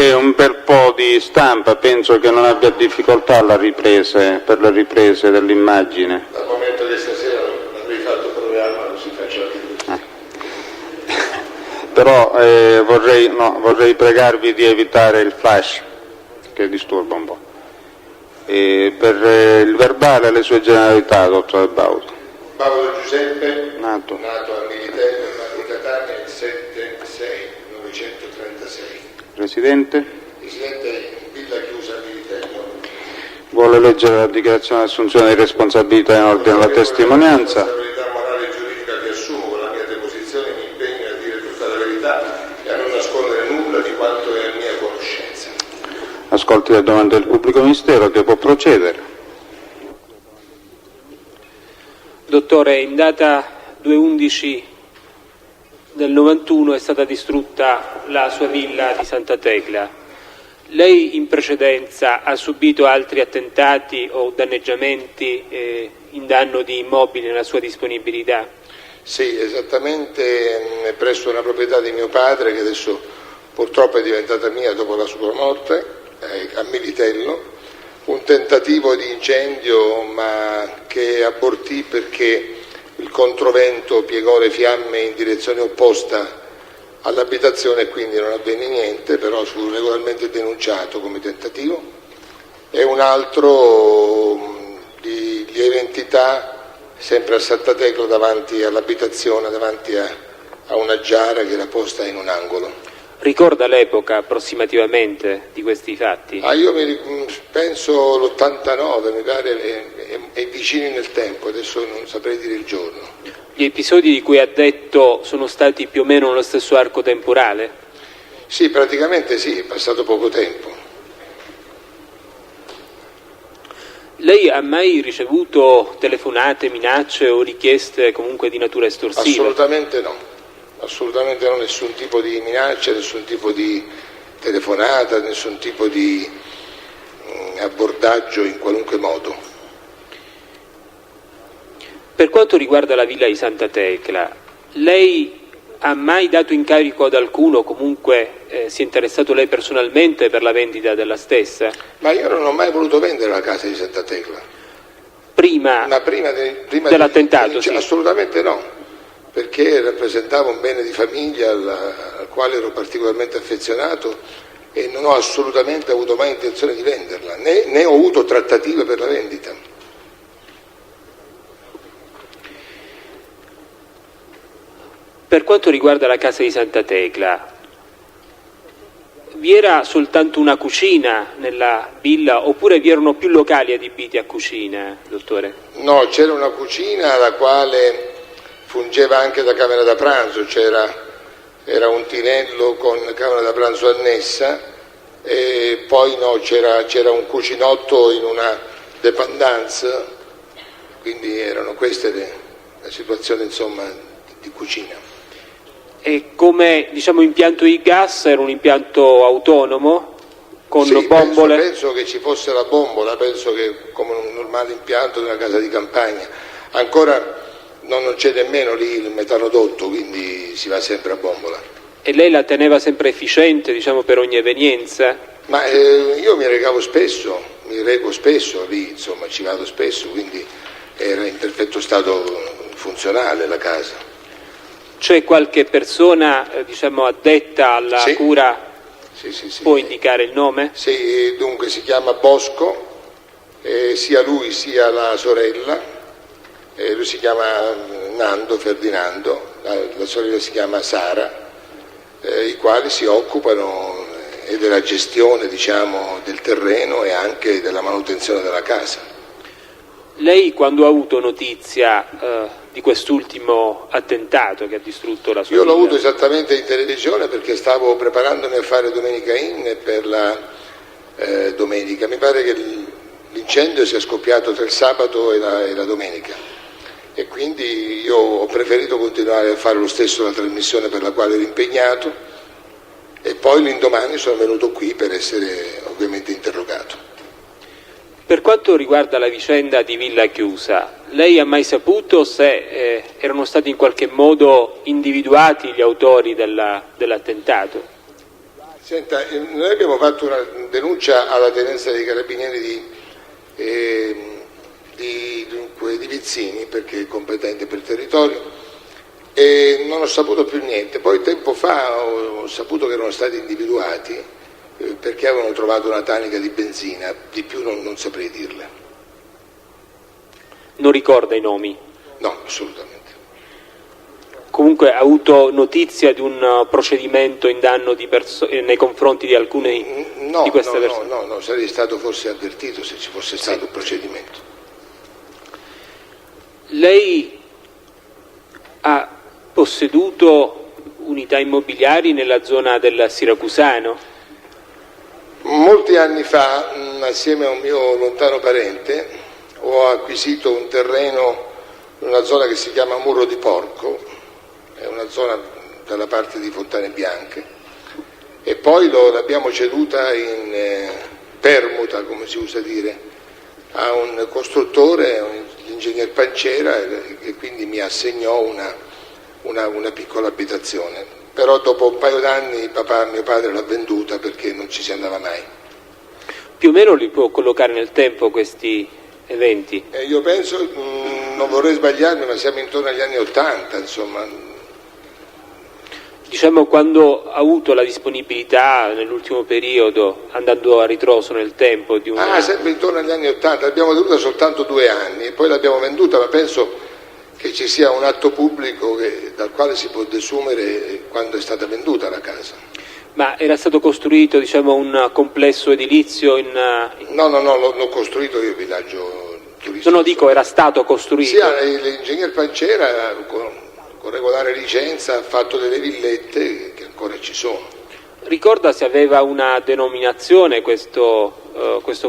c'è un bel po' di stampa, penso che non abbia difficoltà per le riprese dell'immagine. Dal momento che stasera l'avevi fatto programma non si faccia più. Però vorrei pregarvi di evitare il flash, che disturba un po'. Per il verbale le sue generalità, dottore Baudo. Baudo Giuseppe, Nato a Militello, Marco Catania, il 7/6/1936. Residente? Residente in Villa Chiusa a Militello. Vuole leggere la dichiarazione di assunzione di responsabilità in ordine alla testimonianza? La responsabilità morale e giuridica che assumo con la mia deposizione mi impegno a dire tutta la verità e a non nascondere nulla di quanto è a mia conoscenza. Ascolti le domande del pubblico ministero, che può procedere. Dottore, in data 2/11 del 91 è stata distrutta la sua villa di Santa Tecla. Lei in precedenza ha subito altri attentati o danneggiamenti in danno di immobili nella sua disponibilità? Sì, esattamente presso una proprietà di mio padre, che adesso purtroppo è diventata mia dopo la sua morte, a Militello, un tentativo di incendio ma che abortì perché il controvento piegò le fiamme in direzione opposta all'abitazione e quindi non avvenne niente, però fu regolarmente denunciato come tentativo. E un altro di lieve entità, sempre a Santa Tecla, davanti all'abitazione, davanti a una giara che era posta in un angolo. Ricorda l'epoca approssimativamente di questi fatti? Io penso l'89, mi pare, è vicino nel tempo, adesso non saprei dire il giorno. Gli episodi di cui ha detto sono stati più o meno nello stesso arco temporale? Sì, praticamente sì, è passato poco tempo. Lei ha mai ricevuto telefonate, minacce o richieste comunque di natura estorsiva? Assolutamente no, nessun tipo di minaccia, nessun tipo di telefonata, nessun tipo di abbordaggio in qualunque modo. Per quanto riguarda la villa di Santa Tecla, lei ha mai dato incarico ad alcuno, comunque si è interessato lei personalmente per la vendita della stessa? Ma io non ho mai voluto vendere la casa di Santa Tecla. Prima dell'attentato, sì. Assolutamente no, perché rappresentava un bene di famiglia al quale ero particolarmente affezionato e non ho assolutamente avuto mai intenzione di venderla, né ho avuto trattative per la vendita. Per quanto riguarda la casa di Santa Tecla, vi era soltanto una cucina nella villa oppure vi erano più locali adibiti a cucina, dottore? No, c'era una cucina la quale fungeva anche da camera da pranzo, era un tinello con camera da pranzo annessa e poi no, c'era un cucinotto in una dépendance, quindi erano queste la situazione insomma di cucina. E come impianto di gas era un impianto autonomo con sì, bombole? Penso che ci fosse la bombola, penso che come un normale impianto di una casa di campagna. Ancora non c'è nemmeno lì il metanodotto, quindi si va sempre a bombola. E lei la teneva sempre efficiente, per ogni evenienza? Ma io mi reco spesso lì, insomma ci vado spesso, quindi era in perfetto stato funzionale la casa. C'è qualche persona, addetta alla cura? Sì. Può indicare il nome? Sì, dunque si chiama Bosco, sia lui sia la sorella, lui si chiama Ferdinando, la sorella si chiama Sara, i quali si occupano della gestione, del terreno e anche della manutenzione della casa. Lei quando ha avuto notizia di quest'ultimo attentato che ha distrutto la sua villa? Io l'ho villa? avuto esattamente in televisione perché stavo preparandomi a fare Domenica In per la domenica. Mi pare che l'incendio sia scoppiato tra il sabato e la domenica e quindi io ho preferito continuare a fare lo stesso la trasmissione per la quale ero impegnato e poi l'indomani sono venuto qui per essere ovviamente interrogato. Per quanto riguarda la vicenda di Villa Chiusa, lei ha mai saputo se erano stati in qualche modo individuati gli autori dell'attentato? Senta, noi abbiamo fatto una denuncia alla Tenenza dei Carabinieri di Vizzini, perché è competente per il territorio, e non ho saputo più niente. Poi tempo fa ho saputo che erano stati individuati perché avevano trovato una tanica di benzina, di più non saprei dirle. Non ricorda i nomi? No, assolutamente. Comunque ha avuto notizia di un procedimento in danno nei confronti di alcune di queste persone? No, sarei stato forse avvertito se ci fosse stato un procedimento. Lei ha posseduto unità immobiliari nella zona del Siracusano? Molti anni fa, assieme a un mio lontano parente, ho acquisito un terreno in una zona che si chiama Muro di Porco, è una zona dalla parte di Fontane Bianche, e poi l'abbiamo ceduta in permuta, come si usa dire, a un costruttore, l'ingegner Pancera, e quindi mi assegnò una piccola abitazione. Però dopo un paio d'anni mio padre l'ha venduta perché non ci si andava mai. Più o meno li può collocare nel tempo questi eventi? Io penso, non vorrei sbagliarmi, ma siamo intorno agli anni '80, insomma. Diciamo, quando ha avuto la disponibilità nell'ultimo periodo, andando a ritroso nel tempo di una... sempre intorno agli anni '80, l'abbiamo tenuta soltanto 2 anni e poi l'abbiamo venduta, ma penso che ci sia un atto pubblico dal quale si può desumere quando è stata venduta la casa. Ma era stato costruito, diciamo, un complesso edilizio in... No, l'ho costruito io, il villaggio turistico. No, dico, era stato costruito. Sì, l'ingegner Pancera con regolare licenza ha fatto delle villette che ancora ci sono. Ricorda se aveva una denominazione questo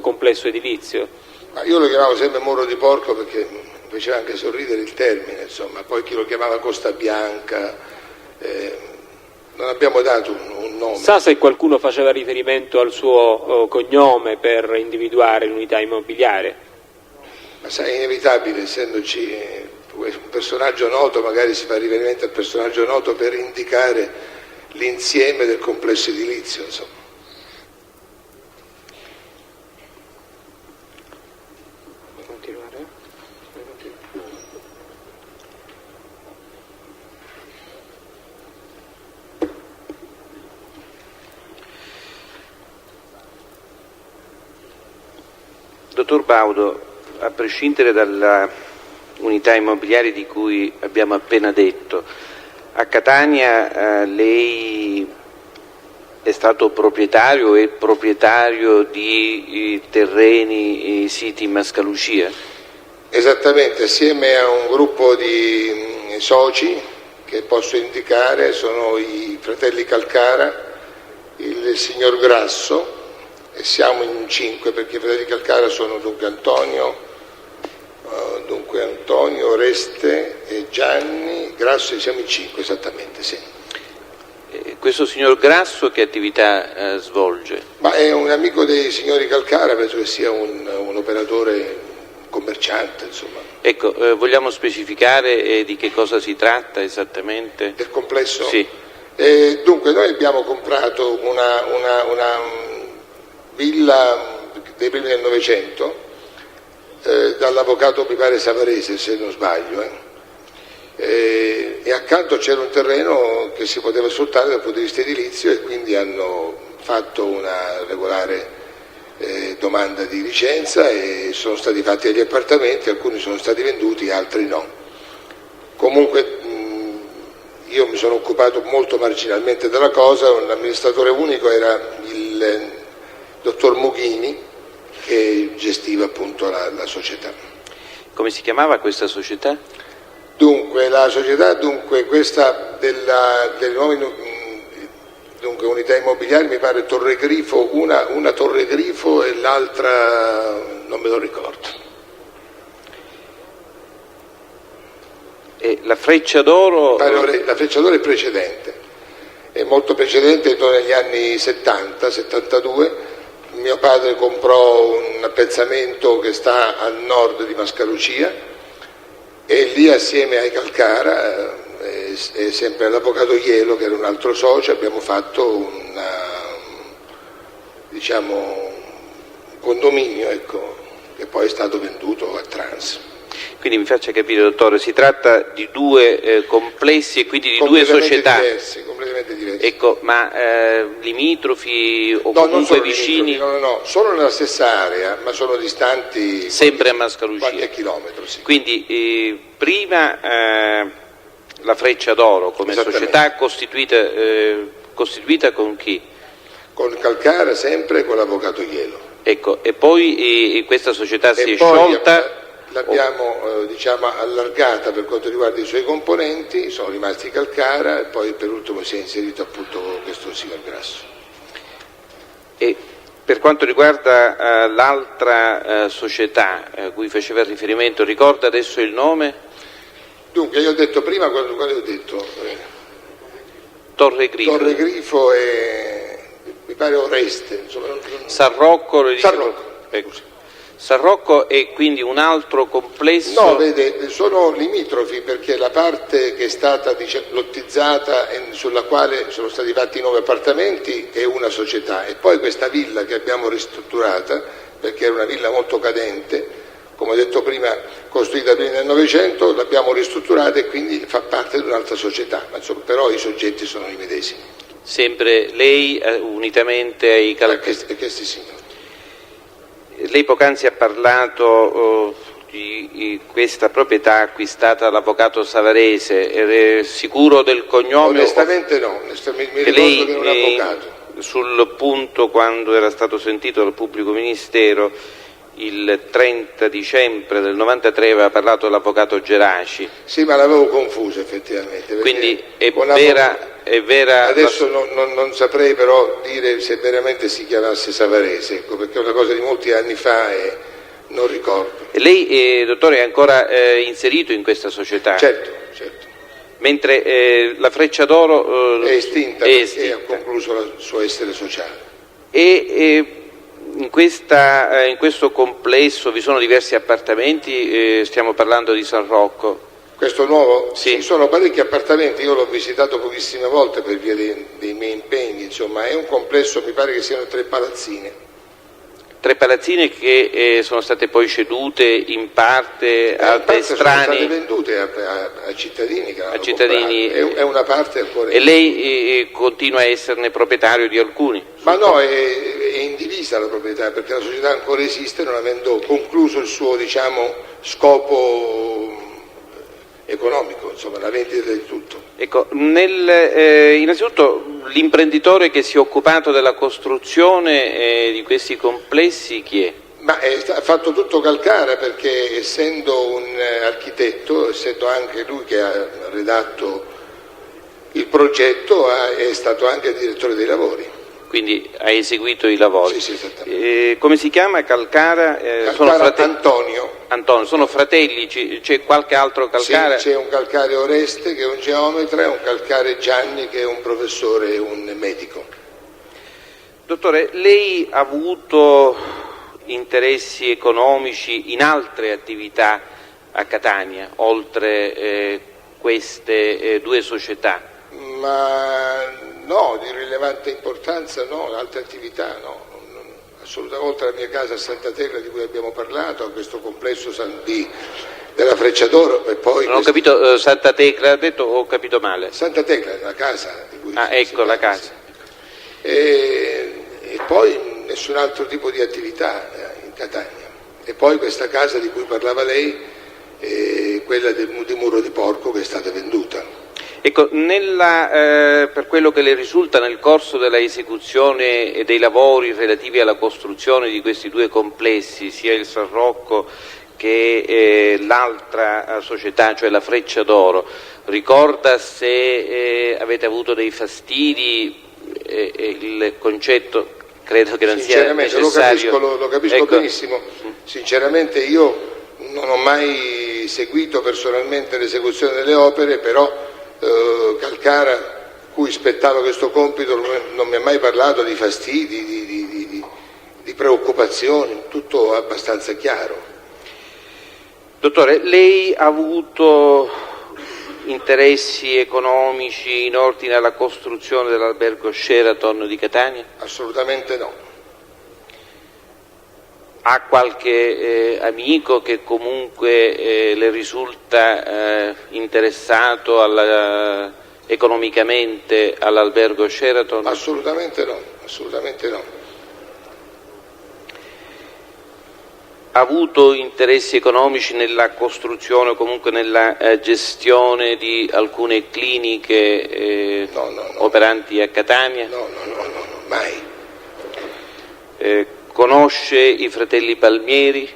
complesso edilizio? Ma io lo chiamavo sempre Muro di Porco perché mi faceva anche sorridere il termine, insomma. Poi chi lo chiamava Costa Bianca, non abbiamo dato un nome. Sa se qualcuno faceva riferimento al suo cognome per individuare l'unità immobiliare? Ma sai, è inevitabile, essendoci un personaggio noto, magari si fa riferimento al personaggio noto per indicare l'insieme del complesso edilizio, insomma. Dottor Baudo, a prescindere dalla unità immobiliare di cui abbiamo appena detto, a Catania lei è stato proprietario e proprietario di terreni siti in Mascalucia? Esattamente, assieme a un gruppo di soci che posso indicare, sono i fratelli Calcara, il signor Grasso, e siamo in 5 perché i fratelli Calcara sono dunque Antonio, Oreste e Gianni, Grasso, e siamo in 5 esattamente, sì. Questo signor Grasso che attività svolge? Ma è un amico dei signori Calcara, penso che sia un operatore commerciante, insomma. Ecco, vogliamo specificare di che cosa si tratta esattamente? Del complesso? Sì. Dunque noi abbiamo comprato una villa dei primi del Novecento dall'avvocato mi pare Savarese, se non sbaglio, e accanto c'era un terreno che si poteva sfruttare dal punto di vista edilizio e quindi hanno fatto una regolare domanda di licenza e sono stati fatti degli appartamenti, alcuni sono stati venduti, altri no. Comunque io mi sono occupato molto marginalmente della cosa, l'amministratore unico era il dottor Mughini, che gestiva appunto la società. Come si chiamava questa società? Dunque, la società, questa delle nuove unità immobiliari, mi pare Torre Grifo, una Torre Grifo e l'altra non me lo ricordo. E la Freccia d'Oro? La Freccia d'Oro è precedente, è molto precedente, intorno agli anni 70, 72. Mio padre comprò un appezzamento che sta al nord di Mascalucia e lì assieme ai Calcara e sempre all'avvocato Ielo, che era un altro socio, abbiamo fatto diciamo, condominio, ecco, che poi è stato venduto a Trans. Quindi mi faccia capire, dottore, si tratta di due complessi e quindi di due società completamente diversi. Ecco, ma limitrofi o No, non comunque sono vicini? no, sono nella stessa area, ma sono distanti Sempre a Mascalucia. qualche chilometro, sì. Quindi prima la Freccia d'Oro come società costituita con chi? Con Calcara sempre, con l'avvocato Ielo. Ecco, e poi questa società si è poi sciolta? L'abbiamo diciamo, allargata per quanto riguarda i suoi componenti, sono rimasti Calcara e poi per ultimo si è inserito appunto questo signor Grasso. E per quanto riguarda l'altra società a cui faceva riferimento, ricorda adesso il nome? Dunque, io ho detto prima, quale ho detto? Torre Grifo. Torre Grifo e mi pare Oreste, insomma, San Rocco. Ecco. San Rocco è quindi un altro complesso? No, vede, sono limitrofi perché la parte che è stata lottizzata e sulla quale sono stati fatti 9 appartamenti è una società e poi questa villa che abbiamo ristrutturata, perché era una villa molto cadente, come ho detto prima, costruita prima nel Novecento, l'abbiamo ristrutturata e quindi fa parte di un'altra società, ma insomma, però i soggetti sono i medesimi. Sempre lei unitamente ai Questi signori. Lei poc'anzi ha parlato di questa proprietà acquistata dall'avvocato Savarese, è sicuro del cognome? Onestamente no, mi ricordo lei, che era un avvocato. Sul punto, quando era stato sentito dal pubblico ministero, il 30 dicembre del 93 aveva parlato dell'avvocato Geraci. Sì, ma l'avevo confuso effettivamente. Quindi è vera. Adesso non saprei però dire se veramente si chiamasse Savarese, ecco, perché è una cosa di molti anni fa e non ricordo. E lei, dottore, è ancora inserito in questa società? Certo. Mentre la Freccia d'Oro è estinta perché ha concluso il suo essere sociale. E in questo complesso vi sono diversi appartamenti, stiamo parlando di San Rocco. Questo nuovo? Sì. Sono parecchi appartamenti, io l'ho visitato pochissime volte per via dei miei impegni, insomma, è un complesso, mi pare che siano 3 palazzine. 3 palazzine che sono state poi cedute in parte a estranei. Sono state vendute a cittadini che l'hanno cittadini. È una parte ancora. E lei continua a esserne proprietario di alcuni? Ma no, è indivisa la proprietà perché la società ancora esiste, non avendo concluso il suo, diciamo, scopo economico, insomma, la vendita di tutto. Ecco, innanzitutto l'imprenditore che si è occupato della costruzione di questi complessi chi è? Ma ha fatto tutto Calcara perché essendo un architetto, essendo anche lui che ha redatto il progetto, è stato anche direttore dei lavori. Quindi ha eseguito i lavori. Sì, esattamente. Come si chiama? Calcara? Calcara Antonio, sono fratelli, c'è qualche altro Calcara? Sì, c'è un Calcare Oreste che è un geometra e un Calcare Gianni che è un professore e un medico. Dottore, lei ha avuto interessi economici in altre attività a Catania, oltre queste 2 società? Ma no, di rilevante importanza no, altre attività no, assolutamente, oltre alla mia casa a Santa Tecla di cui abbiamo parlato, a questo complesso della Freccia d'Oro e poi... Non ho capito, Santa Tecla ha detto o ho capito male? Santa Tecla, la casa di cui... ecco, la casa. E poi nessun altro tipo di attività in Catania. E poi questa casa di cui parlava lei, quella di Muro di Porco, che è stata venduta. Ecco, per quello che le risulta nel corso della esecuzione e dei lavori relativi alla costruzione di questi 2 complessi, sia il San Rocco che l'altra società, cioè la Freccia d'Oro, ricorda se avete avuto dei fastidi? Il concetto credo che non sia necessario. Lo capisco ecco. Benissimo. Sinceramente io non ho mai seguito personalmente l'esecuzione delle opere, però Calcara, cui spettava questo compito, non mi ha mai parlato di fastidi, di preoccupazioni, tutto abbastanza chiaro. Dottore, lei ha avuto interessi economici in ordine alla costruzione dell'albergo Sheraton di Catania? Assolutamente no. ha qualche amico che comunque le risulta interessato economicamente all'albergo Sheraton? Assolutamente no, assolutamente no. Ha avuto interessi economici nella costruzione o comunque nella gestione di alcune cliniche No. operanti a Catania? No, mai. Conosce i fratelli Palmieri,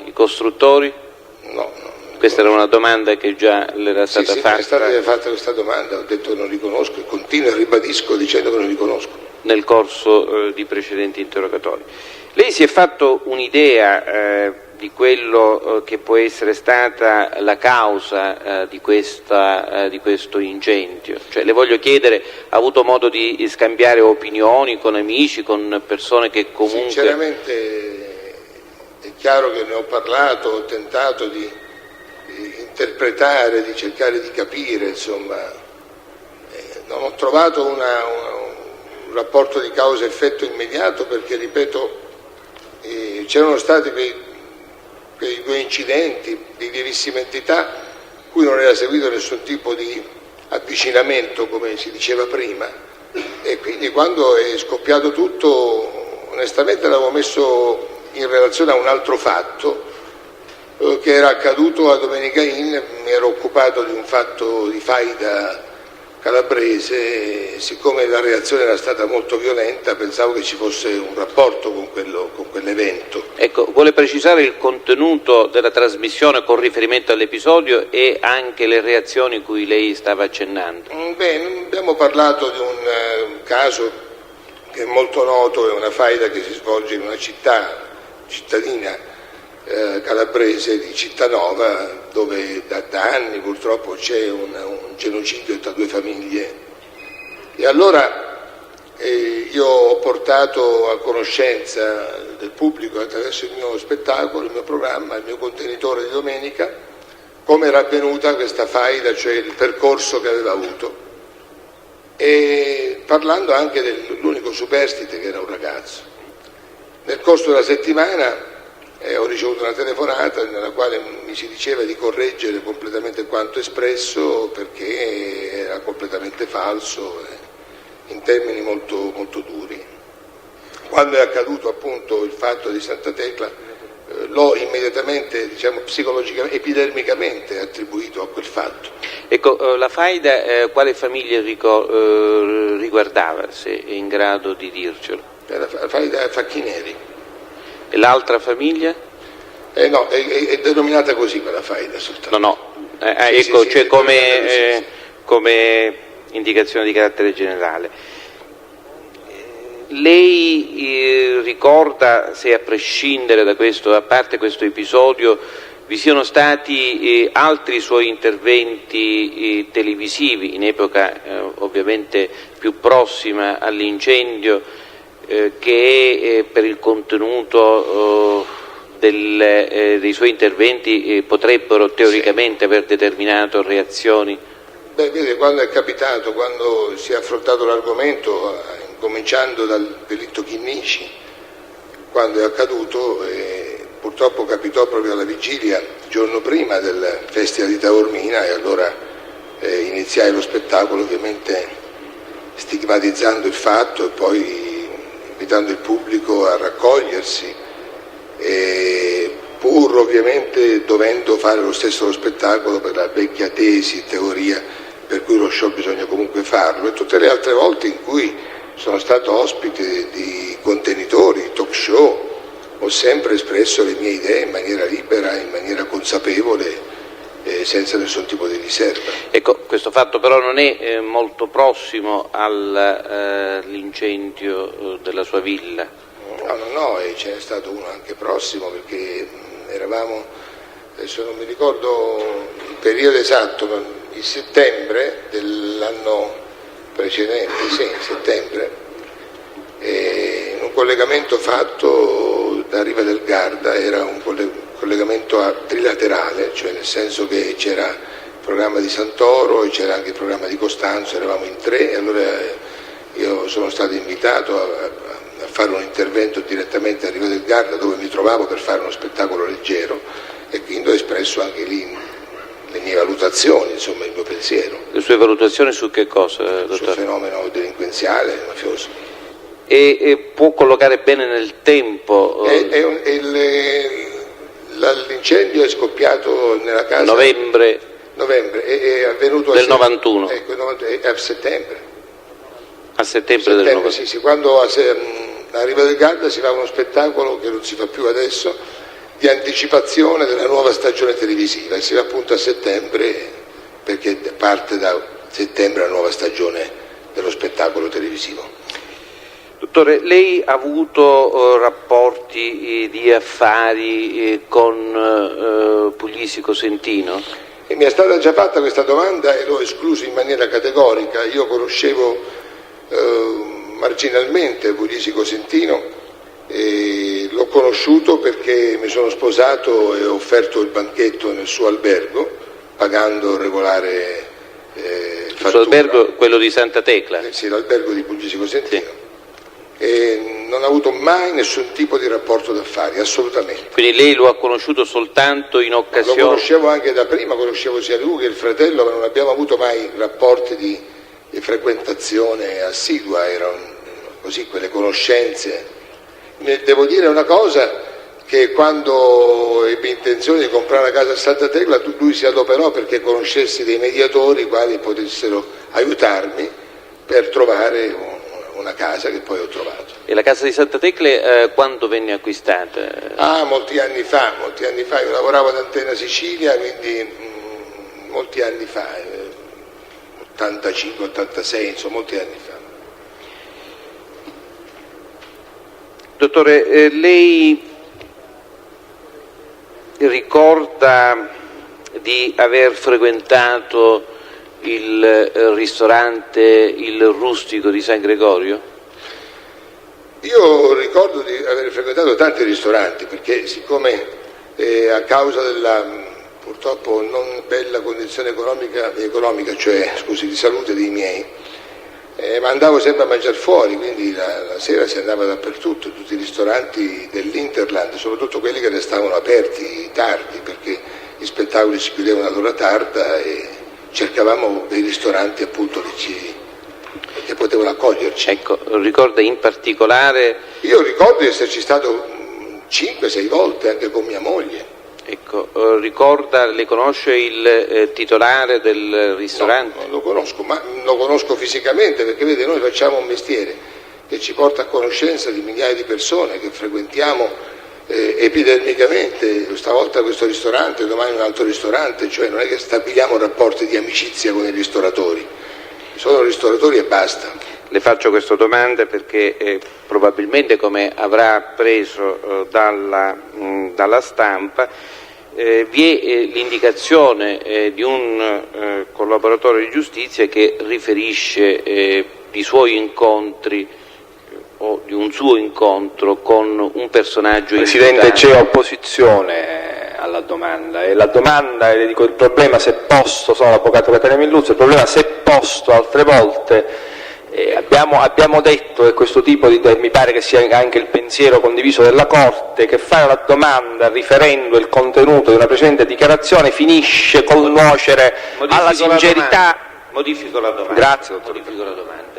i costruttori? No. Questa era una domanda che già le era stata fatta. È stata fatta questa domanda, ho detto che non li conosco e continuo e ribadisco dicendo che non li conosco. Nel corso di precedenti interrogatori. Lei si è fatto un'idea di quello che può essere stata la causa di questo incendio? Cioè, le voglio chiedere, ha avuto modo di scambiare opinioni con amici, con persone che comunque... Sinceramente è chiaro che ne ho parlato, ho tentato di interpretare, di cercare di capire, insomma, non ho trovato un rapporto di causa-effetto immediato perché, ripeto, c'erano stati quei due incidenti di lievissima entità cui non era seguito nessun tipo di avvicinamento, come si diceva prima, e quindi quando è scoppiato tutto onestamente l'avevo messo in relazione a un altro fatto che era accaduto a Domenica Inn. Mi ero occupato di un fatto di faida calabrese e siccome la reazione era stata molto violenta pensavo che ci fosse un rapporto con quell'evento. Ecco, vuole precisare il contenuto della trasmissione con riferimento all'episodio e anche le reazioni cui lei stava accennando? Beh, abbiamo parlato di un caso che è molto noto, è una faida che si svolge in una cittadina calabrese di Cittanova, dove da anni purtroppo c'è un genocidio tra due famiglie. E allora io ho portato a conoscenza del pubblico attraverso il mio spettacolo, il mio programma, il mio contenitore di domenica, come era avvenuta questa faida, cioè il percorso che aveva avuto, e parlando anche dell'unico superstite che era un ragazzo. Nel corso della settimana ho ricevuto una telefonata nella quale mi si diceva di correggere completamente quanto espresso perché era completamente falso, in termini molto, molto duri. Quando è accaduto appunto il fatto di Santa Tecla l'ho immediatamente, psicologicamente, epidermicamente attribuito a quel fatto. Ecco, la faida quale famiglia riguardava, se è in grado di dircelo? La faida Facchineri. E l'altra famiglia? No, è denominata così quella faida soltanto. No. Sì, cioè come indicazione di carattere generale. Lei ricorda se, a prescindere da questo, a parte questo episodio, vi siano stati altri suoi interventi televisivi in epoca ovviamente più prossima all'incendio che per il contenuto dei suoi interventi potrebbero teoricamente aver determinato reazioni? Beh, vede, quando è capitato, quando si è affrontato l'argomento, cominciando dal delitto Chinnici, quando è accaduto, purtroppo capitò proprio alla vigilia, il giorno prima del Festival di Taormina, e allora iniziai lo spettacolo ovviamente stigmatizzando il fatto e poi invitando il pubblico a raccogliersi, pur ovviamente dovendo fare lo stesso lo spettacolo per la vecchia teoria per cui lo show bisogna comunque farlo, e tutte le altre volte in cui sono stato ospite di contenitori, talk show, ho sempre espresso le mie idee in maniera libera, in maniera consapevole, senza nessun tipo di riserva. Ecco, questo fatto però non è molto prossimo all'incendio della sua villa? No, e ce n'è stato uno anche prossimo, perché eravamo, adesso non mi ricordo il periodo esatto, ma il settembre dell'anno precedente, sì, settembre, in un collegamento fatto da Riva del Garda, era un collegamento trilaterale, cioè nel senso che c'era il programma di Santoro e c'era anche il programma di Costanzo, eravamo in tre, e allora io sono stato invitato a a fare un intervento direttamente a Riva del Garda, dove mi trovavo per fare uno spettacolo leggero, e quindi ho espresso anche lì le mie valutazioni, insomma il mio pensiero. Le sue valutazioni su che cosa, dottore? Sul fenomeno delinquenziale, mafioso. E può collocare bene nel tempo? L'incendio è scoppiato nella casa... Novembre è avvenuto del 91. Ecco, a settembre. A settembre del 91. Sì, quando a Riva del Garda si fa uno spettacolo che non si fa più adesso, di anticipazione della nuova stagione televisiva, e si va appunto a settembre, perché parte da settembre la nuova stagione dello spettacolo televisivo. Dottore, lei ha avuto rapporti di affari con Puglisi Cosentino? E mi è stata già fatta questa domanda e l'ho escluso in maniera categorica. Io conoscevo marginalmente Puglisi Cosentino, e l'ho conosciuto perché mi sono sposato e ho offerto il banchetto nel suo albergo, pagando regolare il suo albergo, quello di Santa Tecla? Sì, l'albergo di Puglisi Cosentino. Sì. E non ha avuto mai nessun tipo di rapporto d'affari, assolutamente. Quindi lei lo ha conosciuto soltanto in occasione? Lo conoscevo anche da prima, conoscevo sia lui che il fratello, ma non abbiamo avuto mai rapporti di frequentazione assidua, erano così quelle conoscenze. Devo dire una cosa, che quando ebbe intenzione di comprare una casa a Santa Tecla, lui si adoperò perché conoscessi dei mediatori quali potessero aiutarmi per trovare una casa che poi ho trovato. E la casa di Santa Tecla quando venne acquistata? Molti anni fa, io lavoravo ad Antena Sicilia, quindi molti anni fa, 85, 86, insomma molti anni fa. Dottore, lei ricorda di aver frequentato il ristorante Il Rustico di San Gregorio? Io ricordo di aver frequentato tanti ristoranti, perché siccome a causa della purtroppo non bella condizione economica, cioè scusi, di salute dei miei, ma andavo sempre a mangiare fuori, quindi la sera si andava dappertutto, tutti i ristoranti dell'Interland, soprattutto quelli che restavano aperti tardi, perché gli spettacoli si chiudevano all'ora tarda e cercavamo dei ristoranti appunto che potevano accoglierci. Ecco, ricorda in particolare? Io ricordo di esserci stato 5-6 volte anche con mia moglie. Ecco, ricorda, le conosce il titolare del ristorante? No, non lo conosco, ma lo conosco fisicamente, perché vede, noi facciamo un mestiere che ci porta a conoscenza di migliaia di persone che frequentiamo epidermicamente, stavolta questo ristorante, domani un altro ristorante, cioè non è che stabiliamo rapporti di amicizia con i ristoratori, sono ristoratori e basta. Le faccio questa domanda perché probabilmente, come avrà appreso dalla stampa, vi è l'indicazione di un collaboratore di giustizia che riferisce di suoi incontri o di un suo incontro con un personaggio Presidente, imputato. c'è opposizione alla domanda, e la domanda, le dico, il problema se posto, sono l'avvocato Catania Milluzzo, il problema se posto altre volte, abbiamo detto che questo tipo di, mi pare che sia anche il pensiero condiviso della Corte, che fare la domanda riferendo il contenuto di una precedente dichiarazione finisce col nuocere alla sincerità. Modifico la domanda. Grazie, dottore. Modifico la domanda.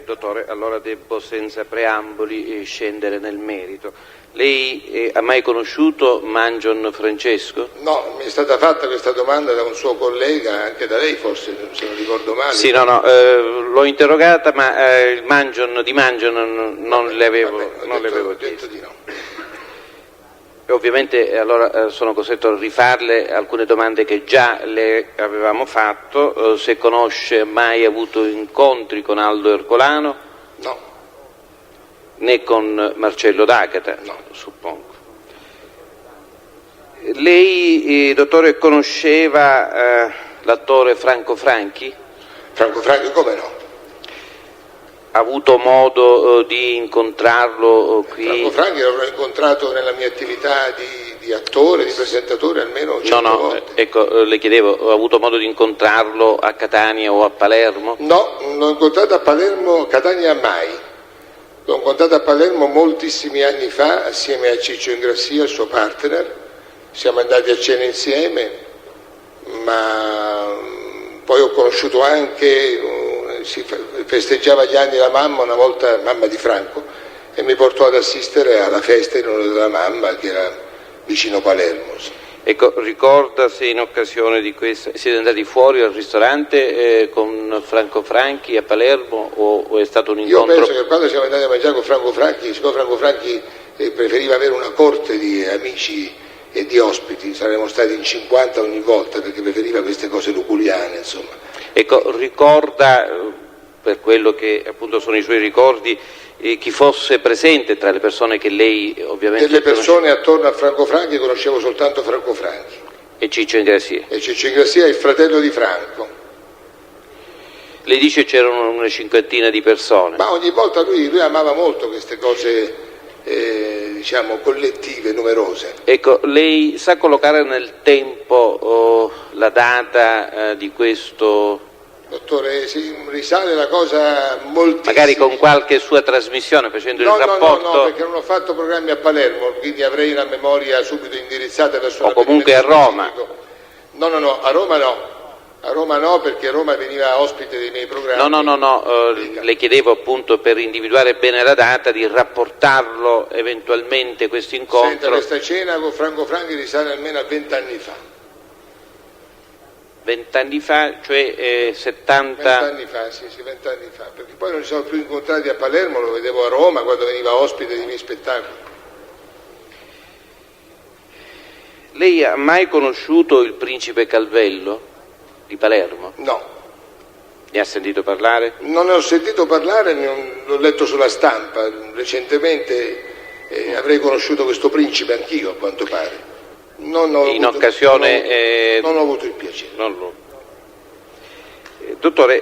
Dottore, allora devo senza preamboli scendere nel merito. Lei ha mai conosciuto Mangion Francesco? No, mi è stata fatta questa domanda da un suo collega, anche da lei forse, se non ricordo male. Sì, no, l'ho interrogata, ma il Mangion non le avevo chiesto. Di no. E ovviamente allora sono costretto a rifarle alcune domande che già le avevamo fatto. Se conosce, mai avuto incontri con Aldo Ercolano? No. Né con Marcello D'Agata? No. Suppongo. Lei, dottore, conosceva l'attore Franco Franchi? Franco Franchi come no? Ha avuto modo di incontrarlo qui? Franco Franchi l'avrò incontrato nella mia attività di attore, di presentatore almeno 100 volte. Ecco, le chiedevo, ha avuto modo di incontrarlo a Catania o a Palermo? No, l'ho incontrato a Palermo, Catania mai. L'ho incontrato a Palermo moltissimi anni fa assieme a Ciccio Ingrassia, il suo partner, siamo andati a cena insieme, ma poi ho conosciuto anche, si festeggiava gli anni della mamma, una volta mamma di Franco, e mi portò ad assistere alla festa in onore della mamma che era vicino Palermo. Ecco, ricorda se in occasione di questo siete andati fuori al ristorante con Franco Franchi a Palermo o è stato un incontro? Io penso che quando siamo andati a mangiare con Franco Franchi, siccome Franco Franchi preferiva avere una corte di amici e di ospiti, saremmo stati in 50 ogni volta perché preferiva queste cose luculiane, insomma. Ecco, ricorda, per quello che appunto sono i suoi ricordi, chi fosse presente tra le persone che lei ovviamente... Delle persone attorno a Franco Franchi conoscevo soltanto Franco Franchi. E Ciccio Ingrassia. E Ciccio Ingrassia è il fratello di Franco. Lei dice c'erano una cinquantina di persone. Ma ogni volta lui amava molto queste cose, diciamo, collettive, numerose. Ecco, lei sa collocare nel tempo la data di questo... Dottore, si risale la cosa moltissimo. Magari con qualche sua trasmissione, facendo il rapporto... No, perché non ho fatto programmi a Palermo, quindi avrei una memoria subito indirizzata verso... O comunque a Roma. No, a Roma no. A Roma no, perché Roma veniva ospite dei miei programmi. No, le chiedevo appunto per individuare bene la data di rapportarlo eventualmente questo incontro. Senta, questa cena con Franco Franchi risale almeno a 20 anni fa. 20 anni fa, cioè 70... 20 anni fa, sì, 20 anni fa, perché poi non ci siamo più incontrati a Palermo, lo vedevo a Roma quando veniva ospite dei miei spettacoli. Lei ha mai conosciuto il principe Calvello di Palermo? No. Ne ha sentito parlare? Non ne ho sentito parlare, l'ho letto sulla stampa, recentemente avrei conosciuto questo principe anch'io, a quanto pare. Non ho avuto il piacere. Dottore,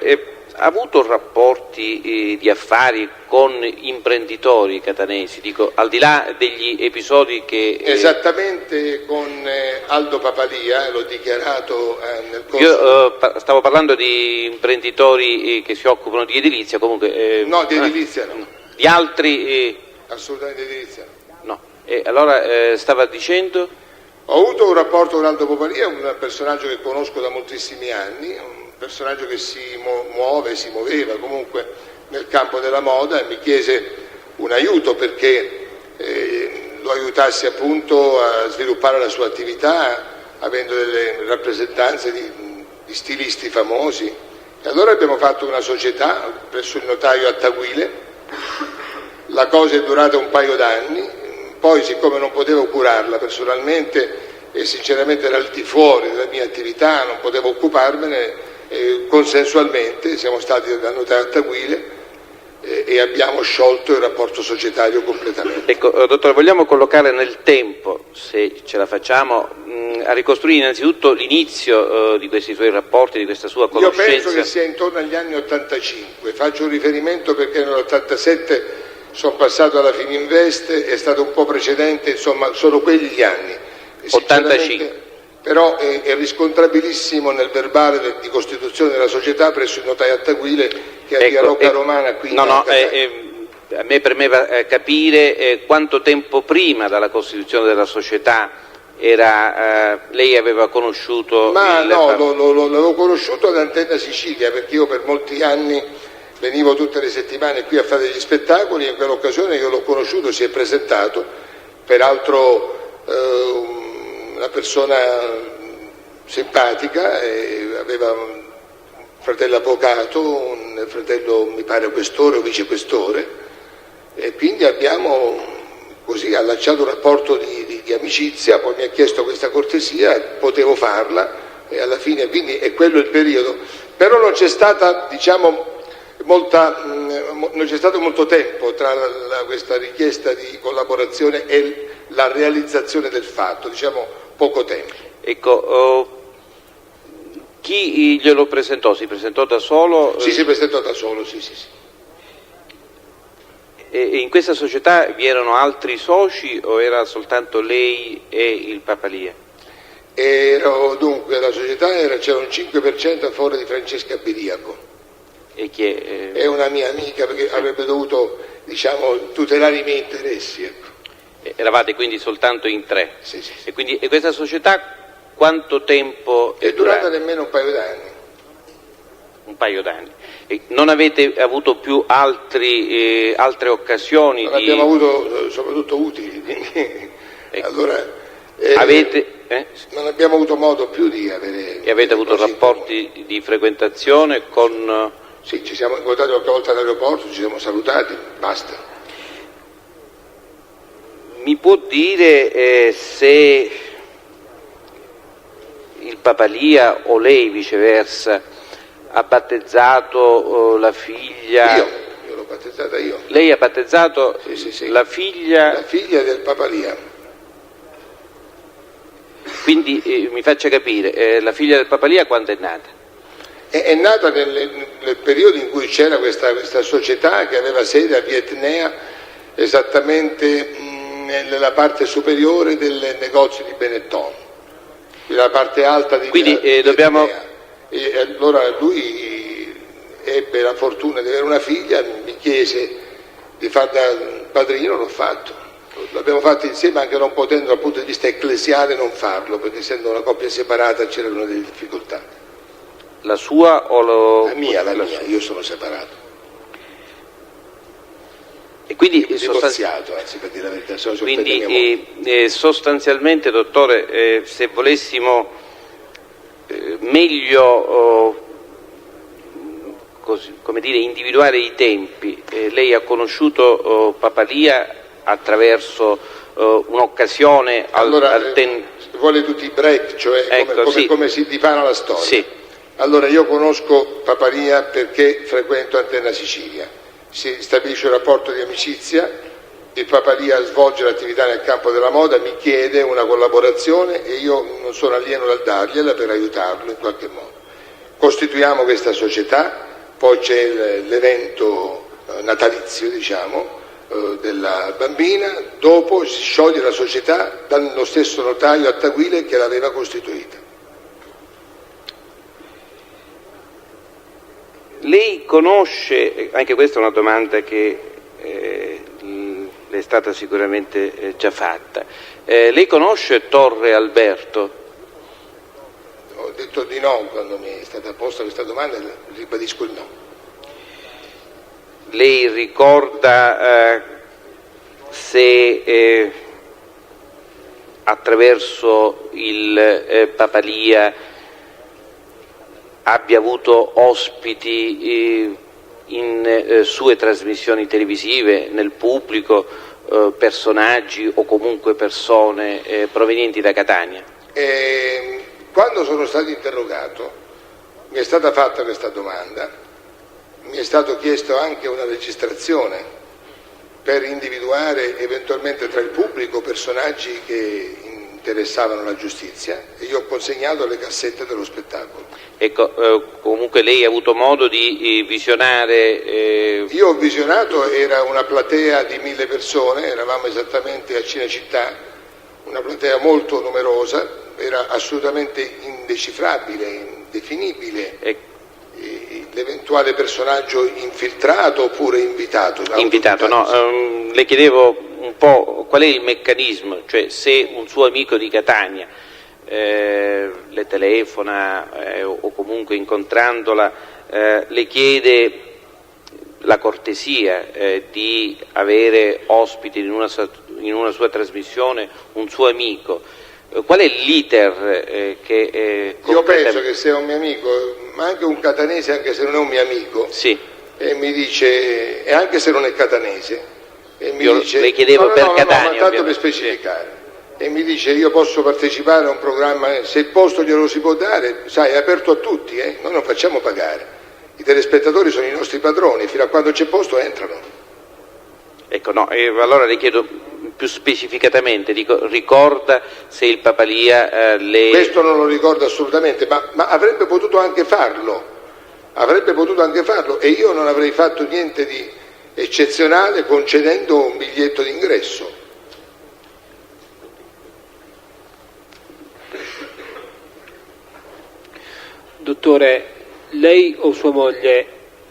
ha avuto rapporti di affari con imprenditori catanesi, dico, al di là degli episodi che... Esattamente, con Aldo Papalia, l'ho dichiarato nel corso... Io stavo parlando di imprenditori che si occupano di edilizia, comunque... no, di edilizia no. Di altri... Assolutamente di edilizia no. E allora stava dicendo... Ho avuto un rapporto con Aldo Papalia, un personaggio che conosco da moltissimi anni, un personaggio che si muoveva comunque nel campo della moda e mi chiese un aiuto perché lo aiutassi appunto a sviluppare la sua attività avendo delle rappresentanze di stilisti famosi. E allora abbiamo fatto una società presso il notaio Attaguile, la cosa è durata un paio d'anni. Poi, siccome non potevo curarla personalmente e sinceramente era al di fuori della mia attività, non potevo occuparmene, consensualmente siamo stati da notaio Attaguile e abbiamo sciolto il rapporto societario completamente. Ecco, dottore, vogliamo collocare nel tempo, se ce la facciamo, a ricostruire innanzitutto l'inizio di questi suoi rapporti, di questa sua conoscenza. Io penso che sia intorno agli anni 85, faccio un riferimento perché nell'87 sono passato alla Fininvest, è stato un po' precedente, insomma sono quegli gli anni. 85. Però è riscontrabilissimo nel verbale di costituzione della società presso il notaio Attaguile che è a via Rocca Romana qui. A me premeva capire quanto tempo prima dalla costituzione della società lei aveva conosciuto... l'avevo conosciuto ad Antenna Sicilia perché io per molti anni venivo tutte le settimane qui a fare degli spettacoli e in quell'occasione io l'ho conosciuto, si è presentato, peraltro una persona simpatica, aveva un fratello avvocato, un fratello mi pare questore o vicequestore e quindi abbiamo così allacciato un rapporto di amicizia, poi mi ha chiesto questa cortesia, potevo farla e alla fine quindi è quello il periodo, però non c'è stata non c'è stato molto tempo tra questa richiesta di collaborazione e la realizzazione del fatto, diciamo poco tempo. Ecco, chi glielo presentò? Si presentò da solo? Sì, si presentò da solo, sì. E in questa società vi erano altri soci o era soltanto lei e il Papalia? Dunque la società c'era un 5% a favore di Francesca Biriaco. E chi è? È una mia amica, perché avrebbe dovuto, diciamo, tutelare i miei interessi, ecco. Eravate quindi soltanto in 3? Sì. E questa società quanto tempo È durata nemmeno un paio d'anni. Un paio d'anni. E non avete avuto più altre occasioni? Non abbiamo avuto soprattutto utili, quindi allora non abbiamo avuto modo più di avere. E avete avuto rapporti di frequentazione con? Sì, ci siamo incontrati qualche volta all'aeroporto, ci siamo salutati, basta. Mi può dire se il Papalia o lei viceversa ha battezzato la figlia? Io l'ho battezzata io. Lei ha battezzato Sì. la figlia? La figlia del Papalia. Quindi mi faccia capire, la figlia del Papalia quando è nata? È nata nel periodo in cui c'era questa società che aveva sede a Vietnea, esattamente nella parte superiore del negozio di Benetton, la parte alta di Quindi Vietnea. E allora lui ebbe la fortuna di avere una figlia, mi chiese di far da padrino, l'ho fatto. L'abbiamo fatto insieme, anche non potendo dal punto di vista ecclesiale non farlo, perché essendo una coppia separata c'erano delle difficoltà. La sua o La mia, io sono separato. E quindi Divorziato, anzi, per dire la verità, sono quindi sostanzialmente, dottore, se volessimo meglio come dire, individuare i tempi, lei ha conosciuto Papalia attraverso un'occasione vuole tutti i break, cioè ecco, come si dipana la storia. Sì. Allora io conosco Papalia perché frequento Antenna Sicilia, si stabilisce un rapporto di amicizia, il Papalia svolge l'attività nel campo della moda, mi chiede una collaborazione e io non sono alieno dal dargliela per aiutarlo in qualche modo. Costituiamo questa società, poi c'è l'evento natalizio, diciamo, della bambina, dopo si scioglie la società dallo stesso notaio a Tagüile che l'aveva costituita. Lei conosce, anche questa è una domanda che le è stata sicuramente già fatta, lei conosce Torre Alberto? Ho detto di no quando mi è stata posta questa domanda, ribadisco il no. Lei ricorda se attraverso il Papalia abbia avuto ospiti in sue trasmissioni televisive, nel pubblico, personaggi o comunque persone provenienti da Catania? Quando sono stato interrogato mi è stata fatta questa domanda, mi è stato chiesto anche una registrazione per individuare eventualmente tra il pubblico personaggi che interessavano la giustizia e io ho consegnato le cassette dello spettacolo. Ecco, comunque lei ha avuto modo di visionare? Io ho visionato, era una platea di 1000 persone, eravamo esattamente a Cinecittà, una platea molto numerosa, era assolutamente indecifrabile, indefinibile l'eventuale personaggio infiltrato oppure invitato. Invitato, no. Le chiedevo un po' qual è il meccanismo, cioè se un suo amico di Catania le telefona o comunque incontrandola le chiede la cortesia di avere ospiti in una sua trasmissione un suo amico, qual è l'iter che io penso che se è un mio amico, ma anche un catanese, anche se non è un mio amico, sì, e mi dice, e anche se non è catanese, e mi dice, le chiedevo per Catania, ma tanto per specificare, e mi dice io posso partecipare a un programma, se il posto glielo si può dare, sai, è aperto a tutti, noi non facciamo pagare, i telespettatori sono i nostri padroni, fino a quando c'è posto entrano. Ecco, no, allora le chiedo più specificatamente, dico, ricorda se il Papalia Questo non lo ricordo assolutamente, ma avrebbe potuto anche farlo, e io non avrei fatto niente di eccezionale concedendo un biglietto d'ingresso. Dottore, lei o sua moglie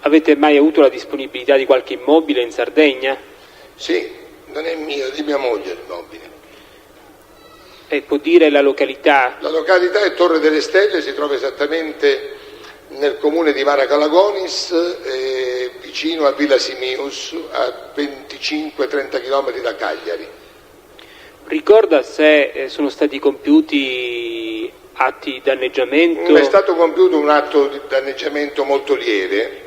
avete mai avuto la disponibilità di qualche immobile in Sardegna? Sì, non è mio, è di mia moglie l'immobile. E può dire la località? La località è Torre delle Stelle, si trova esattamente nel comune di Mara Calagonis, vicino a Villa Simius, a 25-30 km da Cagliari. Ricorda se sono stati compiuti atti di danneggiamento? È stato compiuto un atto di danneggiamento molto lieve,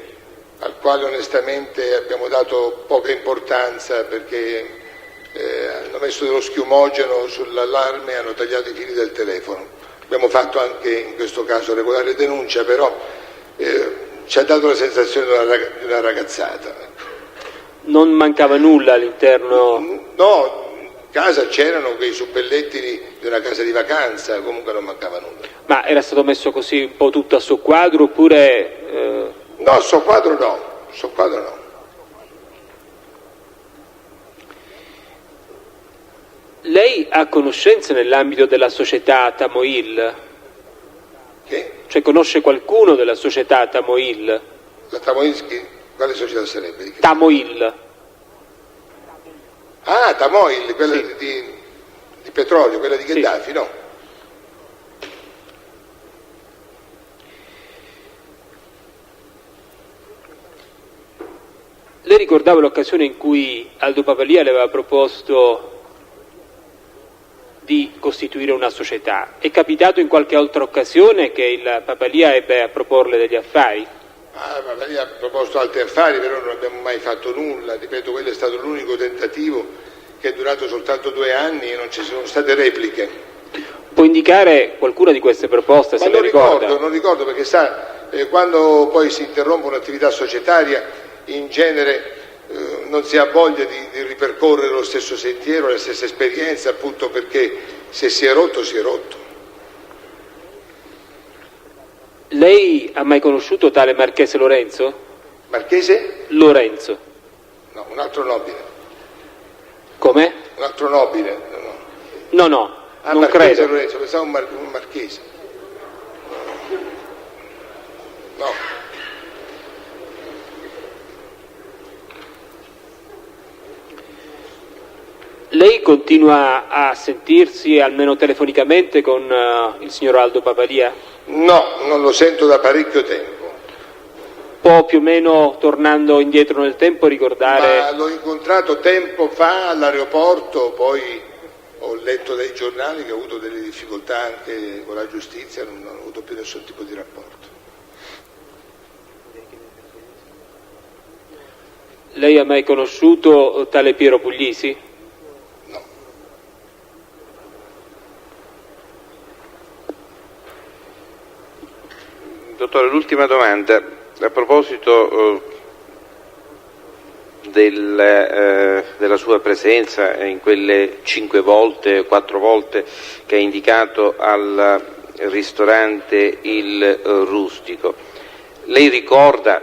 al quale onestamente abbiamo dato poca importanza perché hanno messo dello schiumogeno sull'allarme e hanno tagliato i fili del telefono. Abbiamo fatto anche in questo caso regolare denuncia, però ci ha dato la sensazione di una ragazzata. Non mancava nulla all'interno? No, in casa c'erano quei suppellettili di una casa di vacanza, comunque non mancava nulla. Ma era stato messo così un po' tutto a soqquadro oppure... No, a soqquadro no. Lei ha conoscenze nell'ambito della società Tamoil? Che? Cioè conosce qualcuno della società Tamoil? La Tamoil, quale società sarebbe? Tamoil. Ah, Tamoil, quella Sì. di petrolio, quella di Gheddafi, Sì. no? Lei ricordava l'occasione in cui Aldo Papalia le aveva proposto di costituire una società? È capitato in qualche altra occasione che il Papalia ebbe a proporle degli affari? Papalia ha proposto altri affari, però non abbiamo mai fatto nulla. Ripeto, quello è stato l'unico tentativo che è durato soltanto 2 anni e non ci sono state repliche. Può indicare qualcuna di queste proposte, se le ricorda? Non ricordo perché sa, quando poi si interrompe un'attività societaria, in genere non si ha voglia di ripercorrere lo stesso sentiero, la stessa esperienza, appunto perché se si è rotto, si è rotto. Lei ha mai conosciuto tale Marchese Lorenzo? Marchese? Lorenzo. No, un altro nobile. Come? Un altro nobile. No. No, Ah, non Marchese credo. Lorenzo, pensavo un marchese. No. Lei continua a sentirsi almeno telefonicamente con il signor Aldo Papalia? No, non lo sento da parecchio tempo. Può più o meno, tornando indietro nel tempo, ricordare... Ma l'ho incontrato tempo fa all'aeroporto, poi ho letto dai giornali che ha avuto delle difficoltà anche con la giustizia, non ho avuto più nessun tipo di rapporto. Lei ha mai conosciuto tale Piero Puglisi? No. Dottore, l'ultima domanda. A proposito della sua presenza in quelle 5 volte, 4 volte che ha indicato al ristorante Il Rustico, lei ricorda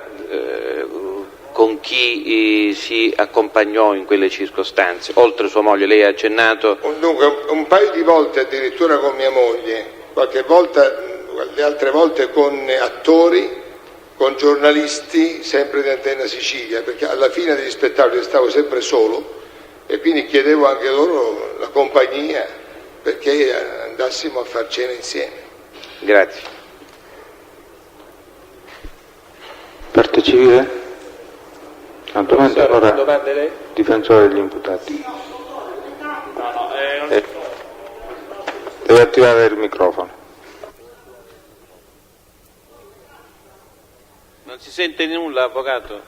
con chi si accompagnò in quelle circostanze, oltre sua moglie? Lei ha accennato... Dunque, un paio di volte addirittura con mia moglie, qualche volta, le altre volte con attori, con giornalisti, sempre di Antenna Sicilia, perché alla fine degli spettacoli stavo sempre solo e quindi chiedevo anche loro la compagnia perché andassimo a far cena insieme. Grazie. Parte civile? Naturalmente, allora, domande lei? difensore degli imputati. Deve attivare il microfono. Non si sente nulla, avvocato?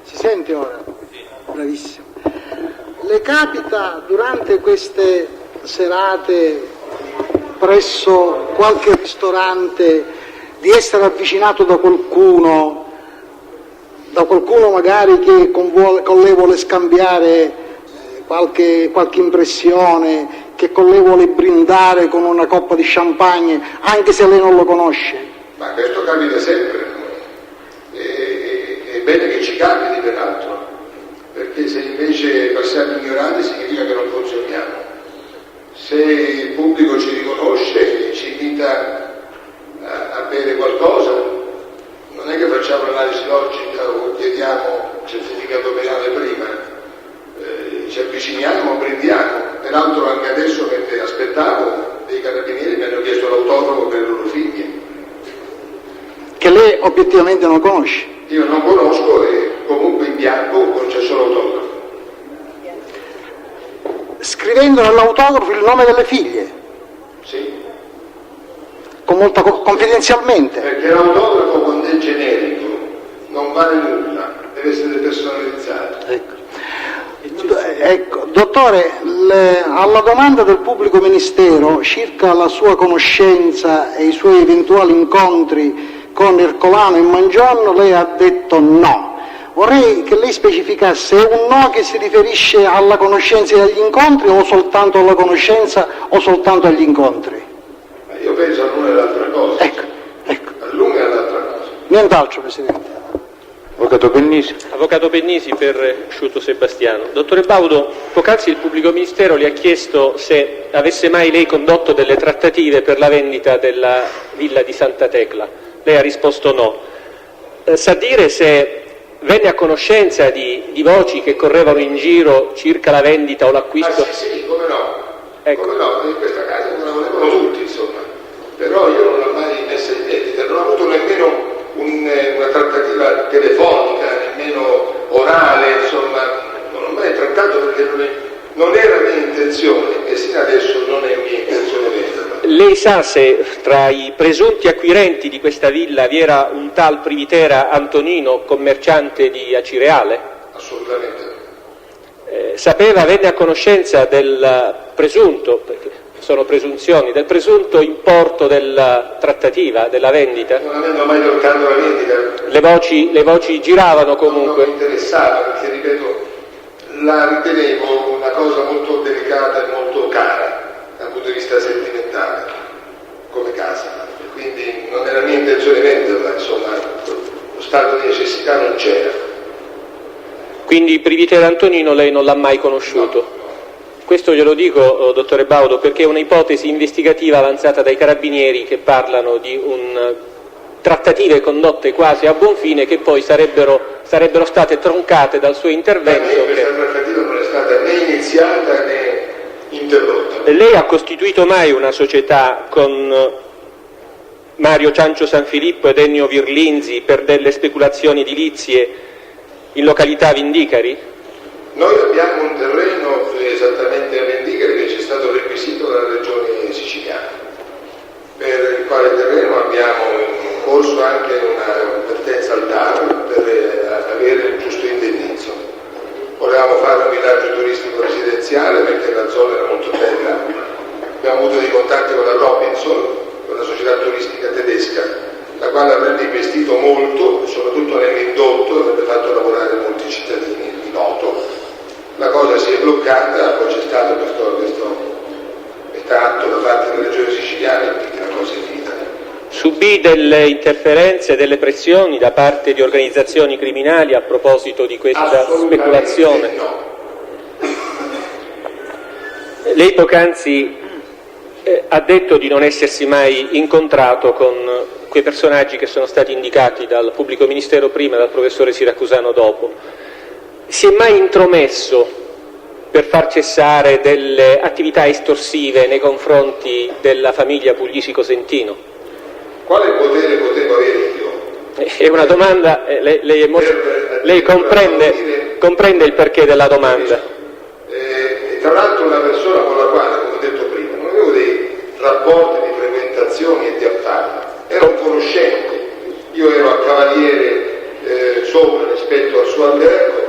Si sente ora? Bravissimo. Le capita durante queste serate presso qualche ristorante di essere avvicinato da qualcuno magari che con lei vuole scambiare qualche impressione, che con lei vuole brindare con una coppa di champagne, anche se lei non lo conosce? Ma questo capita sempre. È bene che ci capiti peraltro, perché se invece passiamo ignoranti significa che non funzioniamo. Se il pubblico ci riconosce e ci invita a bere qualcosa, non è che facciamo l'analisi logica conosco per le loro figlie. Che lei obiettivamente non conosce? Io non conosco e comunque in bianco c'è solo autografo. Scrivendo nell'autografo il nome delle figlie? Sì. Con molta confidenzialmente? Perché l'autografo quando è generico non vale nulla, deve essere personalizzato. Ecco, dottore, alla domanda del pubblico ministero circa la sua conoscenza e i suoi eventuali incontri con Ercolano e Mangione, lei ha detto no. Vorrei che lei specificasse, è un no che si riferisce alla conoscenza e agli incontri o soltanto alla conoscenza o soltanto agli incontri? Io penso all'una e all'altra cosa. Ecco. All'una e all'altra cosa. Nient'altro, Presidente. Avvocato Pennisi. Avvocato Pennisi per Sciutto Sebastiano. Dottore Baudo, poc'anzi il pubblico ministero le ha chiesto se avesse mai lei condotto delle trattative per la vendita della villa di Santa Tecla. Lei ha risposto no. Sa dire se venne a conoscenza di voci che correvano in giro circa la vendita o l'acquisto? Sì, come no. Ecco. Come no, in questa casa non la volevano tutti, insomma. Però io non l'ho mai messa in vendita, non ho avuto nemmeno una trattativa telefonica, nemmeno orale, insomma, non ho mai trattato perché non era mia intenzione e sino adesso non è mia intenzione venderla. Lei sa se tra i presunti acquirenti di questa villa vi era un tal Privitera Antonino, commerciante di Acireale? Assolutamente no. Sapeva, venne a conoscenza del presunto, perché sono presunzioni, del presunto importo della trattativa, della vendita? Non avendo mai toccato la vendita. Le voci giravano comunque? Non mi interessava perché, ripeto, la ritenevo una cosa molto delicata e molto cara dal punto di vista sentimentale, come casa. Quindi non era mia intenzione venderla, insomma, lo stato di necessità non c'era. Quindi Privitera Antonino lei non l'ha mai conosciuto? No. Questo glielo dico, dottore Baudo, perché è un'ipotesi investigativa avanzata dai carabinieri che parlano di trattative condotte quasi a buon fine che poi sarebbero state troncate dal suo intervento. Questa trattativa non è stata né iniziata né interrotta. Lei ha costituito mai una società con Mario Ciancio Sanfilippo ed Ennio Virlinzi per delle speculazioni edilizie in località Vindicari? Noi abbiamo un terreno esattamente a Vendicari che ci è stato requisito dalla regione siciliana, per il quale terreno abbiamo in corso anche un'avvertenza al TAR per avere il giusto indennizzo. Volevamo fare un villaggio turistico residenziale perché la zona era molto bella, abbiamo avuto dei contatti con la Robinson, una società turistica tedesca, la quale avrebbe investito molto, soprattutto nell'indotto, avrebbe fatto lavorare molti cittadini di Noto. La cosa si è bloccata, poi c'è stato questo atto da parte della regione siciliana e quindi la cosa è finita. Subì delle interferenze, delle pressioni da parte di organizzazioni criminali a proposito di questa speculazione? No. Lei poc'anzi ha detto di non essersi mai incontrato con quei personaggi che sono stati indicati dal pubblico ministero prima e dal professore Siracusano dopo. Si è mai intromesso per far cessare delle attività estorsive nei confronti della famiglia Puglisi-Cosentino? Quale potere potevo avere io? È una domanda, lei comprende il perché della domanda? E tra l'altro una persona con la quale, come ho detto prima, non avevo dei rapporti di frequentazioni e di affari, era un conoscente, io ero a cavaliere sopra rispetto al suo albergo,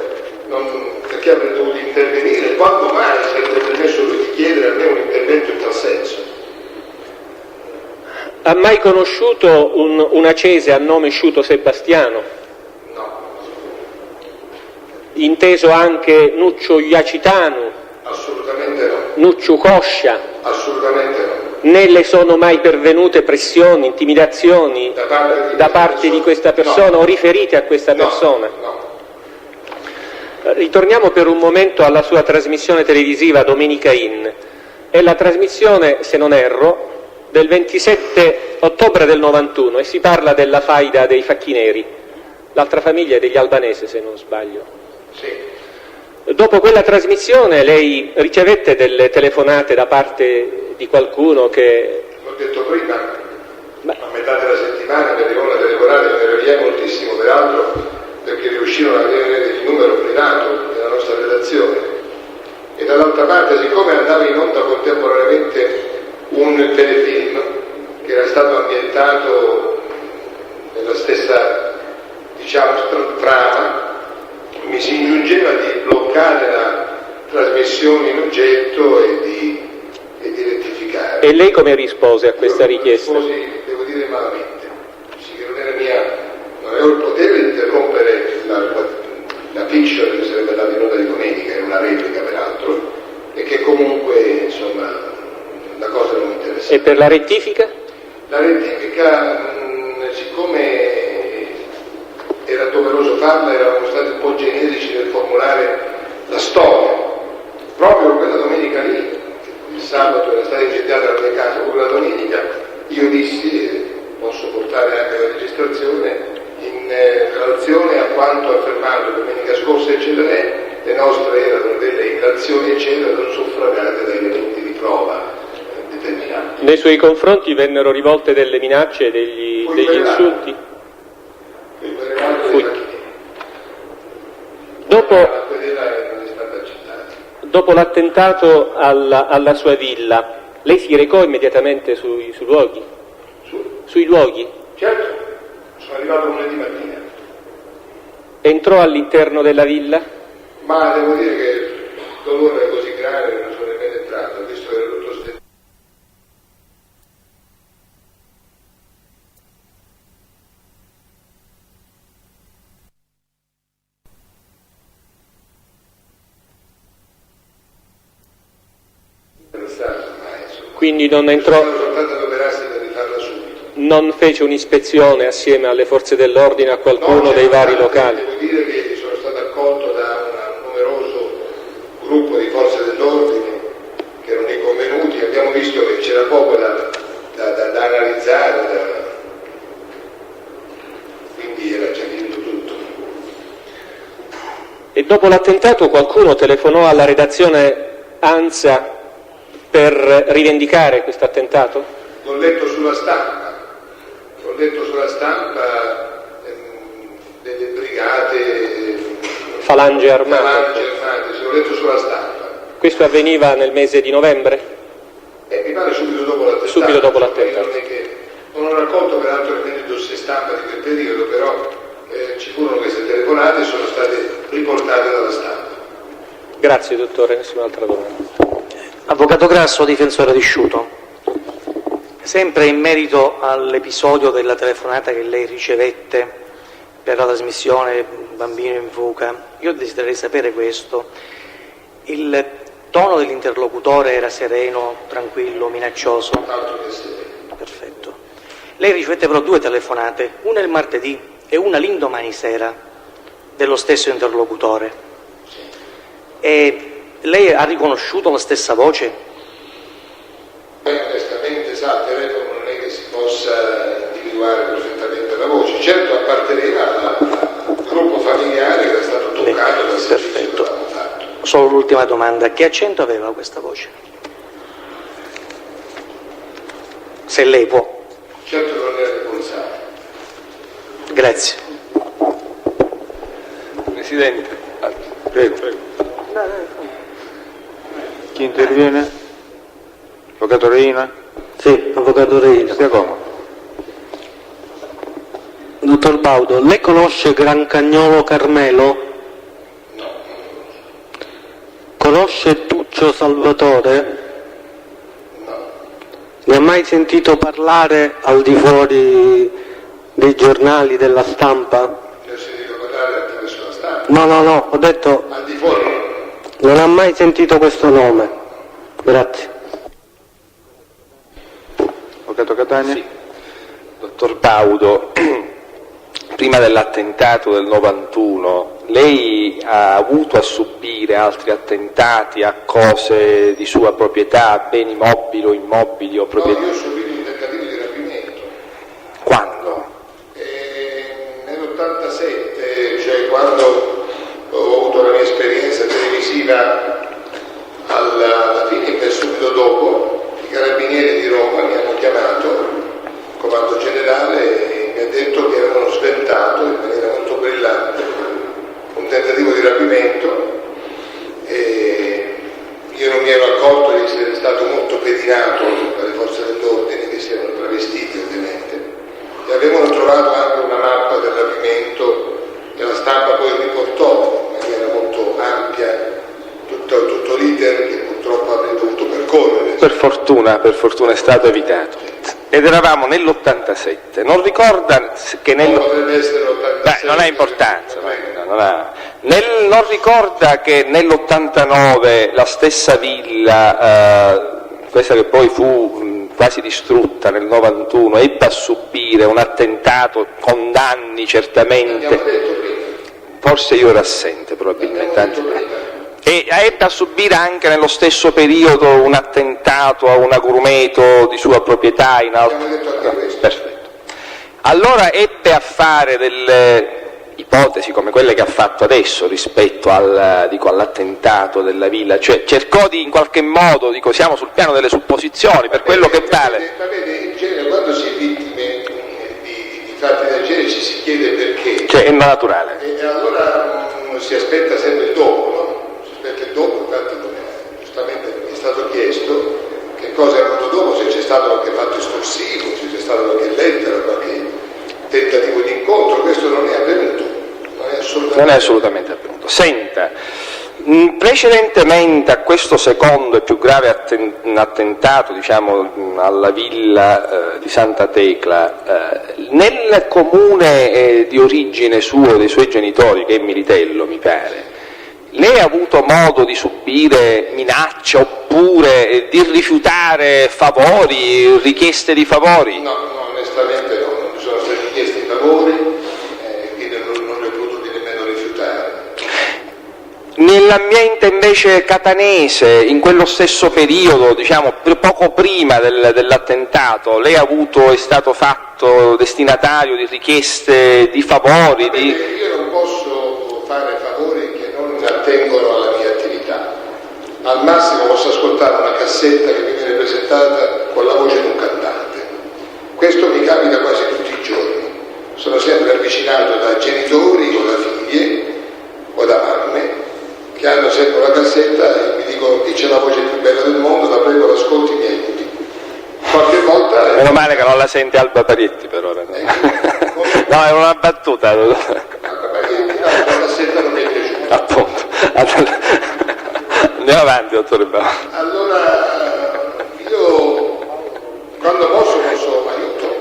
perché avrei dovuto intervenire, quando mai sarebbe permesso lui di chiedere a me un intervento in tal senso? Ha mai conosciuto un acese a nome Sciutto Sebastiano? No. Inteso anche Nuccio Iacitanu? Assolutamente no. Nuccio Coscia? Assolutamente no. Né le sono mai pervenute pressioni, intimidazioni da parte di questa persona no. O riferite a questa persona? No. Ritorniamo per un momento alla sua trasmissione televisiva Domenica In. È la trasmissione, se non erro, del 27 ottobre del 91 e si parla della faida dei Facchineri, l'altra famiglia è degli Albanese se non sbaglio. Sì. Dopo quella trasmissione lei ricevette delle telefonate da parte di qualcuno che... L'ho detto prima, peraltro perché riuscirono a avere il numero privato della nostra redazione, e dall'altra parte, siccome andava in onda contemporaneamente un telefilm che era stato ambientato nella stessa, diciamo, trama, mi si ingiungeva di bloccare la trasmissione in oggetto e di rettificare. E lei come rispose a questa richiesta? Risposi, devo dire, malamente. Sì, che non era non avevo il potere di interrompere la fiction che sarebbe andata in onda di domenica, era una replica peraltro, e che comunque, insomma, la cosa non mi interessava. E per la rettifica? La rettifica, siccome era doveroso farla, eravamo stati un po' generici nel formulare la storia. Proprio quella domenica lì, il sabato era stata incendiata la mia casa, proprio la domenica, io dissi, posso portare anche la registrazione, in relazione a quanto affermato domenica scorsa, eccetera, le nostre erano delle illazioni, eccetera, non suffragate da elementi di prova determinati. Nei suoi confronti vennero rivolte delle minacce, degli insulti? Dopo l'attentato alla sua villa, lei si recò immediatamente sui luoghi? Sui luoghi? Certo, sono arrivato lunedì mattina. Entrò all'interno della villa? Ma devo dire che il dolore era così grave che non sono nemmeno entrato, visto che era tutto stesso. Quindi non entrò, non fece un'ispezione assieme alle forze dell'ordine a qualcuno dei vari locali? Devo dire che sono stato accolto da un numeroso gruppo di forze dell'ordine che erano i convenuti, abbiamo visto che c'era poco da analizzare, quindi era già finito tutto. E dopo l'attentato qualcuno telefonò alla redazione ANSA per rivendicare questo attentato? L'ho letto sulla stampa delle brigate Falange armate, sì, l'ho letto sulla stampa. Questo avveniva nel mese di novembre? Mi pare subito dopo l'attentato. Subito dopo l'attentato. Non ho raccolto peraltro nemmeno i dossier stampa di quel periodo, però ci furono queste telefonate e sono state riportate dalla stampa. Grazie dottore, nessun'altra domanda. Avvocato Grasso, difensore di Sciuto. Sempre in merito all'episodio della telefonata che lei ricevette per la trasmissione Bambino in fuga, io desidererei sapere questo. Il tono dell'interlocutore era sereno, tranquillo, minaccioso? Altro che sereno. Perfetto. Lei ricevette però 2 telefonate, una il martedì e una l'indomani sera, dello stesso interlocutore. E lei ha riconosciuto la stessa voce? Onestamente, sa, al telefono non è che si possa individuare perfettamente la voce. Certo apparteneva al gruppo familiare che era stato toccato dal servizio che avevamo fatto. Solo l'ultima domanda, che accento aveva questa voce? Se lei può. Certo non era responsabile. Grazie. Presidente, prego. Chi interviene? Avvocato Reina? Sì, avvocato Reina. Stia comodo. Dottor Baudo, lei conosce Gran Cagnolo Carmelo? No. Conosce Tuccio Salvatore? No. Ne ha mai sentito parlare al di fuori dei giornali, della stampa? Ne ho sentito parlare attraverso la stampa. No, ho detto Al di fuori. non ha mai sentito questo nome. Grazie. Avvocato Catania? Sì. Dottor Baudo, prima dell'attentato del 91, lei ha avuto a subire altri attentati a cose di sua proprietà, a beni mobili o immobili o proprietà? No, io ho subito un tentativo di rapimento. Quando? Nell'87, cioè quando ho avuto la mia esperienza televisiva, alla fine e subito dopo, i carabinieri di Roma mi hanno chiamato, comando generale, e mi ha detto che avevano sventato in maniera molto brillante un tentativo di rapimento e io non mi ero accorto di essere stato molto pedinato dalle forze dell'ordine, che si erano travestiti ovviamente, e avevano trovato anche una mappa del rapimento e la stampa poi riportò in maniera molto ampia tutto l'iter che purtroppo avrei dovuto percorrere. Per fortuna è stato evitato. Ed eravamo nell'87. Non ricorda che potrebbe essere l'87. non ha importanza. Non ricorda che nell'89 la stessa villa, questa che poi fu quasi distrutta nel 91, ebbe a subire un attentato con danni certamente. Abbiamo detto prima. Forse io ero assente probabilmente. E ebbe a subire anche nello stesso periodo un attentato a un agrumeto di sua proprietà in alto. Abbiamo detto anche questo. Perfetto. Allora ebbe a fare delle ipotesi come quelle che ha fatto adesso rispetto all'attentato della villa, cioè cercò di in qualche modo, siamo sul piano delle supposizioni, per quello che vale. Ma vede, in genere quando si è vittime di fatti del genere ci si chiede perché. Cioè è naturale. E allora si aspetta sempre il dopo, no? Perché dopo, infatti, come giustamente mi è stato chiesto, che cosa è venuto dopo, se c'è stato qualche fatto estorsivo, se c'è stato qualche lettera, qualche tentativo di incontro, questo non è avvenuto, non è assolutamente avvenuto. Senta, precedentemente a questo secondo e più grave attentato, alla villa di Santa Tecla, nel comune di origine suo, dei suoi genitori, che è Militello, mi pare, lei ha avuto modo di subire minacce oppure di rifiutare favori, richieste di favori? No, onestamente no, non mi sono stati chiesti favori, quindi non li ho potuti nemmeno rifiutare. Nell'ambiente invece catanese, in quello stesso periodo, poco prima dell'attentato, lei è stato fatto destinatario di richieste di favori? Io non posso fare favori che non attengono alla mia attività. Al massimo posso ascoltare una cassetta che mi viene presentata con la voce di un cantante. Questo mi capita quasi tutti i giorni. Sono sempre avvicinato da genitori o da figlie o da mamme che hanno sempre una cassetta e mi dicono: chi c'è la voce più bella del mondo, la prego, l'ascolti, mi aiuti. Qualche volta... Meno male che non la sente Alba Parietti per ora. No, era una battuta. Alba Parietti, la cassetta non mi è piaciuta. Appunto. Andiamo avanti, dottore Bava. Allora, io quando posso aiuto.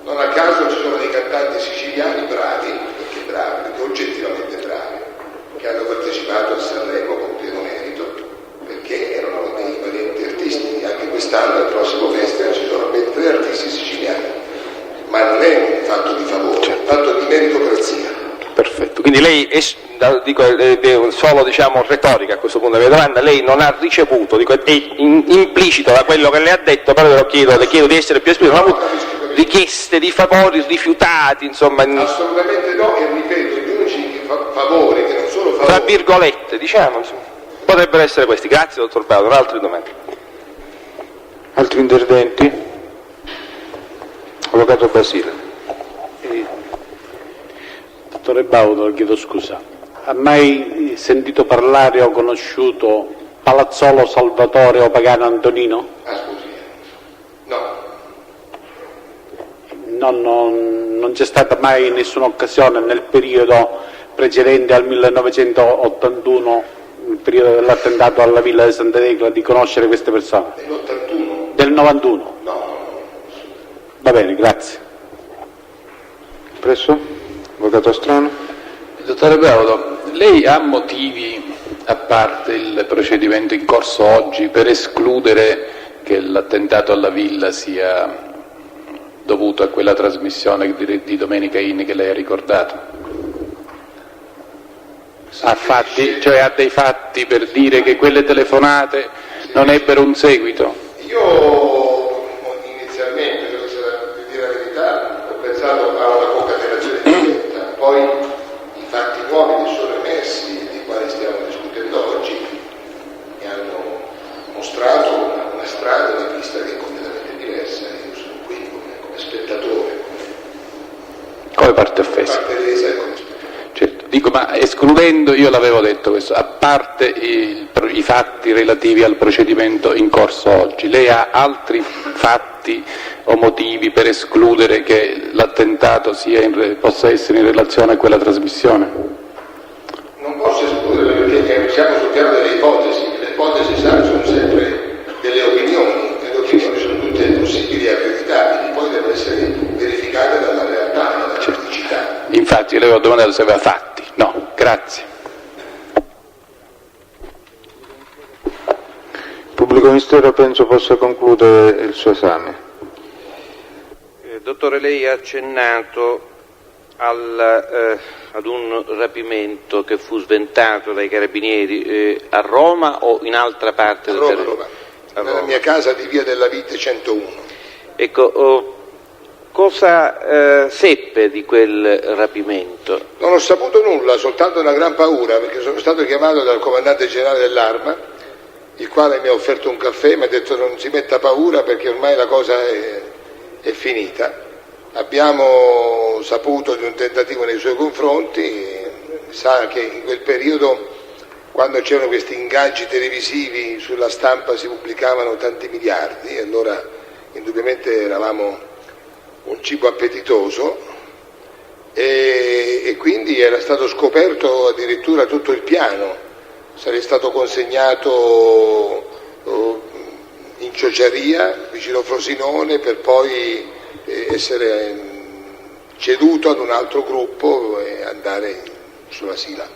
Non a caso ci sono dei cantanti siciliani bravi, perché oggettivamente bravi, che hanno partecipato a Sanremo con pieno merito, perché erano dei valenti artisti. Anche quest'anno, al prossimo festival, ci sono ben 3 artisti siciliani. Ma non è un fatto di favore, è un fatto di meritocrazia. Perfetto, quindi lei è solo retorica a questo punto della domanda, lei non ha ricevuto, è implicito da quello che lei ha detto, però le chiedo di essere più esplicito, non ha avuto richieste di favori rifiutati, insomma. Assolutamente no, e ripeto, gli unici favori che non sono favori. Tra virgolette, potrebbero essere questi. Grazie, dottor Baudo. Altre domande? Altri interventi? Avvocato Basile. Dottore Baudo, chiedo scusa, ha mai sentito parlare o conosciuto Palazzolo Salvatore o Pagano Antonino? Scusi, no. Non c'è stata mai nessuna occasione nel periodo precedente al 1981, il periodo dell'attentato alla villa di Santa Tecla, di conoscere queste persone? Nell'81? Del 91? No. Va bene, grazie. Presso? Avvocato Strano. Dottore Baudo, lei ha motivi, a parte il procedimento in corso oggi, per escludere che l'attentato alla villa sia dovuto a quella trasmissione di Domenica In che lei ha ricordato? Ha dei fatti per dire che quelle telefonate non ebbero un seguito? Io inizialmente, devo dire la verità, ho pensato a una concatenazione diretta, poi i fatti nuovi che sono emersi, dei quali stiamo discutendo oggi, mi hanno mostrato una strada, una pista che è completamente diversa. Io sono qui come spettatore, parte offesa. Da parte lesa e come Certo, dico, ma escludendo, io l'avevo detto questo, a parte i fatti relativi al procedimento in corso oggi, lei ha altri fatti o motivi per escludere che l'attentato possa essere in relazione a quella trasmissione? Non posso escludere perché siamo sul piano delle ipotesi, le ipotesi sono sempre delle opinioni, e le opinioni sono tutte possibili e accreditabili, poi devono essere verificate dalla realtà, dalla praticità. Infatti, le avevo domandato se aveva fatti. No, grazie. Il pubblico ministero penso possa concludere il suo esame. Dottore, lei ha accennato ad un rapimento che fu sventato dai carabinieri a Roma o in altra parte del territorio? Roma. Nella mia casa di Via della Vite 101. Ecco, cosa seppe di quel rapimento? Non ho saputo nulla, soltanto una gran paura, perché sono stato chiamato dal comandante generale dell'Arma, il quale mi ha offerto un caffè e mi ha detto non si metta paura perché ormai la cosa è finita. Abbiamo saputo di un tentativo nei suoi confronti, sa che in quel periodo, quando c'erano questi ingaggi televisivi sulla stampa, si pubblicavano tanti miliardi, e allora indubbiamente eravamo un cibo appetitoso, e quindi era stato scoperto addirittura tutto il piano, sarei stato consegnato in Ciociaria, vicino Frosinone, per poi essere ceduto ad un altro gruppo e andare sulla Sila.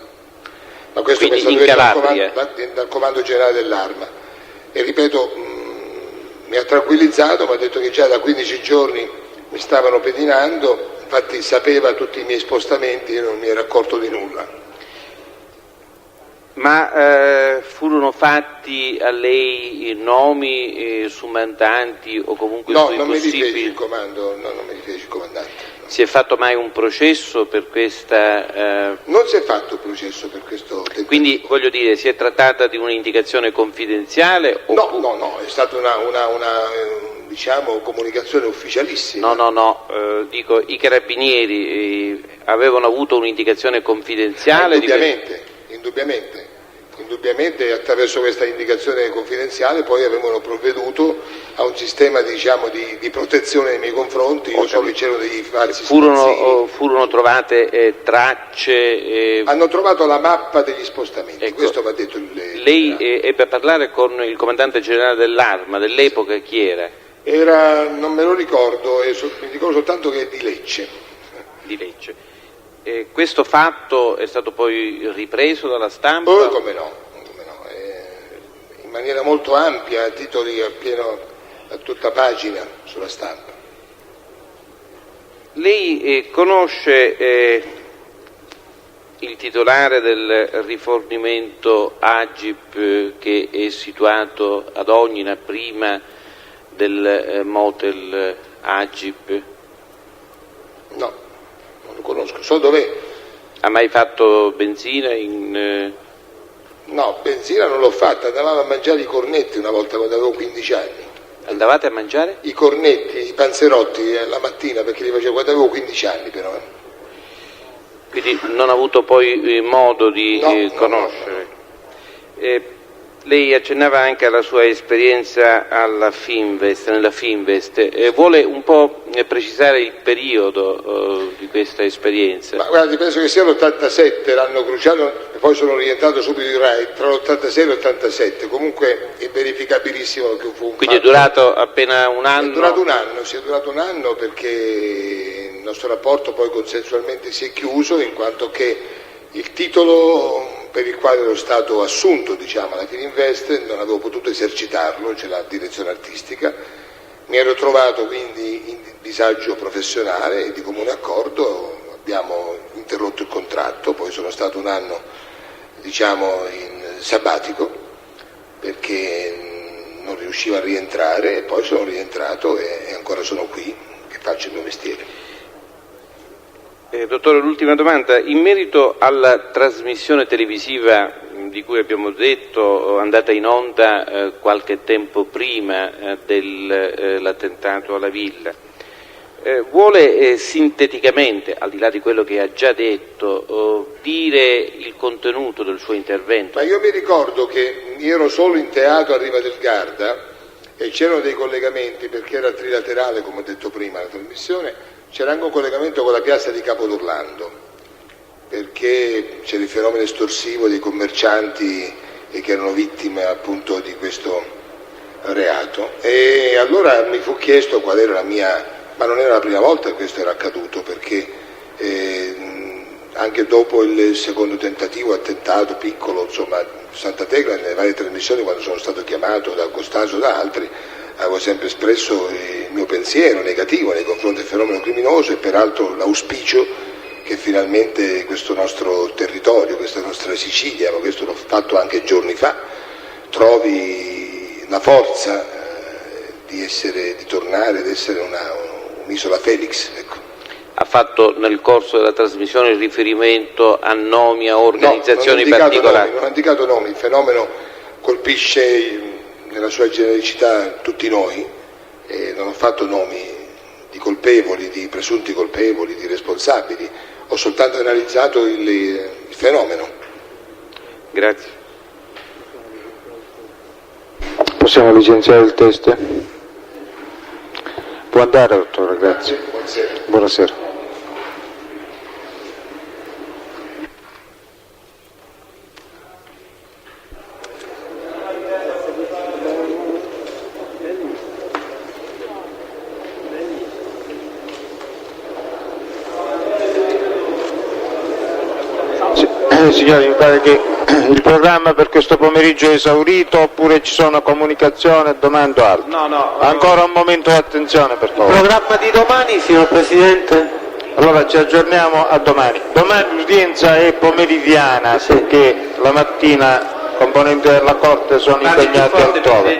Ma questo mi è stato detto dal comando generale dell'Arma, e ripeto, mi ha tranquillizzato, mi ha detto che già da 15 giorni mi stavano pedinando, infatti sapeva tutti i miei spostamenti e non mi ero accorto di nulla. Ma furono fatti a lei nomi sumandanti o comunque No, sui non possibili... mi rifeci il comando, no, non mi rifeci il comandante. No. Si è fatto mai un processo per questa... Non si è fatto il processo per questo tentativo. Quindi, voglio dire, si è trattata di un'indicazione confidenziale? No, è stata una diciamo, comunicazione ufficialissima. No, dico, i carabinieri avevano avuto un'indicazione confidenziale? Indubbiamente attraverso questa indicazione confidenziale poi avevano provveduto a un sistema, diciamo, di protezione nei miei confronti. Io so che c'erano dei falsi furono trovate tracce? Hanno trovato la mappa degli spostamenti, ecco, questo va detto. Lei ebbe a parlare con il comandante generale dell'Arma dell'epoca, chi era? Non me lo ricordo, mi ricordo soltanto che è di Lecce. Di Lecce. Questo fatto è stato poi ripreso dalla stampa? Come no, in maniera molto ampia, a titoli a tutta pagina sulla stampa. Lei conosce il titolare del rifornimento Agip che è situato ad Ognina prima del motel Agip? No. Non lo conosco, so dov'è. Ha mai fatto benzina No, benzina non l'ho fatta, andavamo a mangiare i cornetti una volta quando avevo 15 anni. Andavate a mangiare? I cornetti, i panzerotti la mattina, perché li facevo quando avevo 15 anni però. Quindi non ha avuto poi modo di conoscere. No. Lei accennava anche alla sua esperienza nella Finvest. Vuole un po' precisare il periodo di questa esperienza? Ma guardi, penso che sia l'87, l'anno cruciale, e poi sono rientrato subito in Rai, tra l'86 e l'87, comunque è verificabilissimo che fu un Quindi fatto. È durato appena un anno? È durato un anno perché il nostro rapporto poi consensualmente si è chiuso, in quanto che il titolo per il quale ero stato assunto, diciamo, alla Fininvest non avevo potuto esercitarlo, c'è la direzione artistica, mi ero trovato quindi in disagio professionale e di comune accordo abbiamo interrotto il contratto, poi sono stato un anno, diciamo, in sabbatico perché non riuscivo a rientrare, e poi sono rientrato e ancora sono qui che faccio il mio mestiere. Dottore, l'ultima domanda. In merito alla trasmissione televisiva di cui abbiamo detto, andata in onda qualche tempo prima dell'attentato alla villa, Vuole sinteticamente, al di là di quello che ha già detto, dire il contenuto del suo intervento? Ma io mi ricordo che io ero solo in teatro a Riva del Garda e c'erano dei collegamenti, perché era trilaterale, come ho detto prima, la trasmissione, c'era anche un collegamento con la piazza di Capodorlando, perché c'era il fenomeno estorsivo dei commercianti che erano vittime appunto di questo reato, e allora mi fu chiesto qual era la mia, ma non era la prima volta che questo era accaduto, perché anche dopo il secondo tentativo, attentato piccolo, insomma, Santa Tecla, nelle varie trasmissioni, quando sono stato chiamato da Costanzo e da altri, avevo sempre espresso il mio pensiero negativo nei confronti del fenomeno criminoso, e peraltro l'auspicio che finalmente questo nostro territorio, questa nostra Sicilia, ma questo l'ho fatto anche giorni fa, trovi la forza di tornare ad essere un'isola Felix, ecco. Ha fatto nel corso della trasmissione riferimento a nomi, a organizzazioni particolari? Non ho indicato nomi, il fenomeno colpisce nella sua genericità tutti noi, e non ho fatto nomi di colpevoli, di presunti colpevoli, di responsabili, ho soltanto analizzato il fenomeno. Grazie. Possiamo licenziare il test? Può andare, dottore, grazie. Buonasera. Signori, mi pare che il programma per questo pomeriggio è esaurito, oppure ci sono comunicazioni, domando altro? No. Ancora un momento di attenzione, per favore. Il programma di domani, signor Presidente? Allora ci aggiorniamo a domani. Domani l'udienza è pomeridiana, perché la mattina componenti della Corte sono impegnati altrove.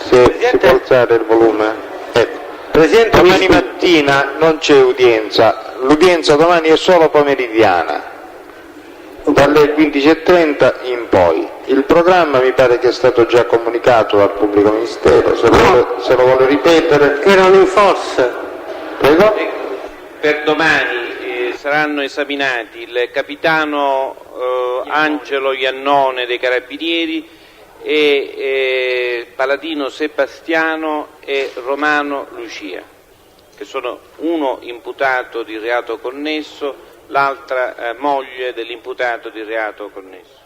Si può alzare il volume? Ecco. Presidente, Domani mattina non c'è udienza, l'udienza domani è solo pomeridiana, dalle 15:30 in poi. Il programma mi pare che è stato già comunicato dal pubblico ministero, se lo vuole ripetere. erano in forza. Prego? Per domani saranno esaminati il capitano Angelo Iannone dei Carabinieri e Paladino Sebastiano e Romano Lucia, che sono uno imputato di reato connesso, l'altra moglie dell'imputato di reato connesso.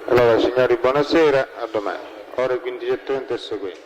Allora signori, buonasera, a domani, ore 15:30 e seguenti.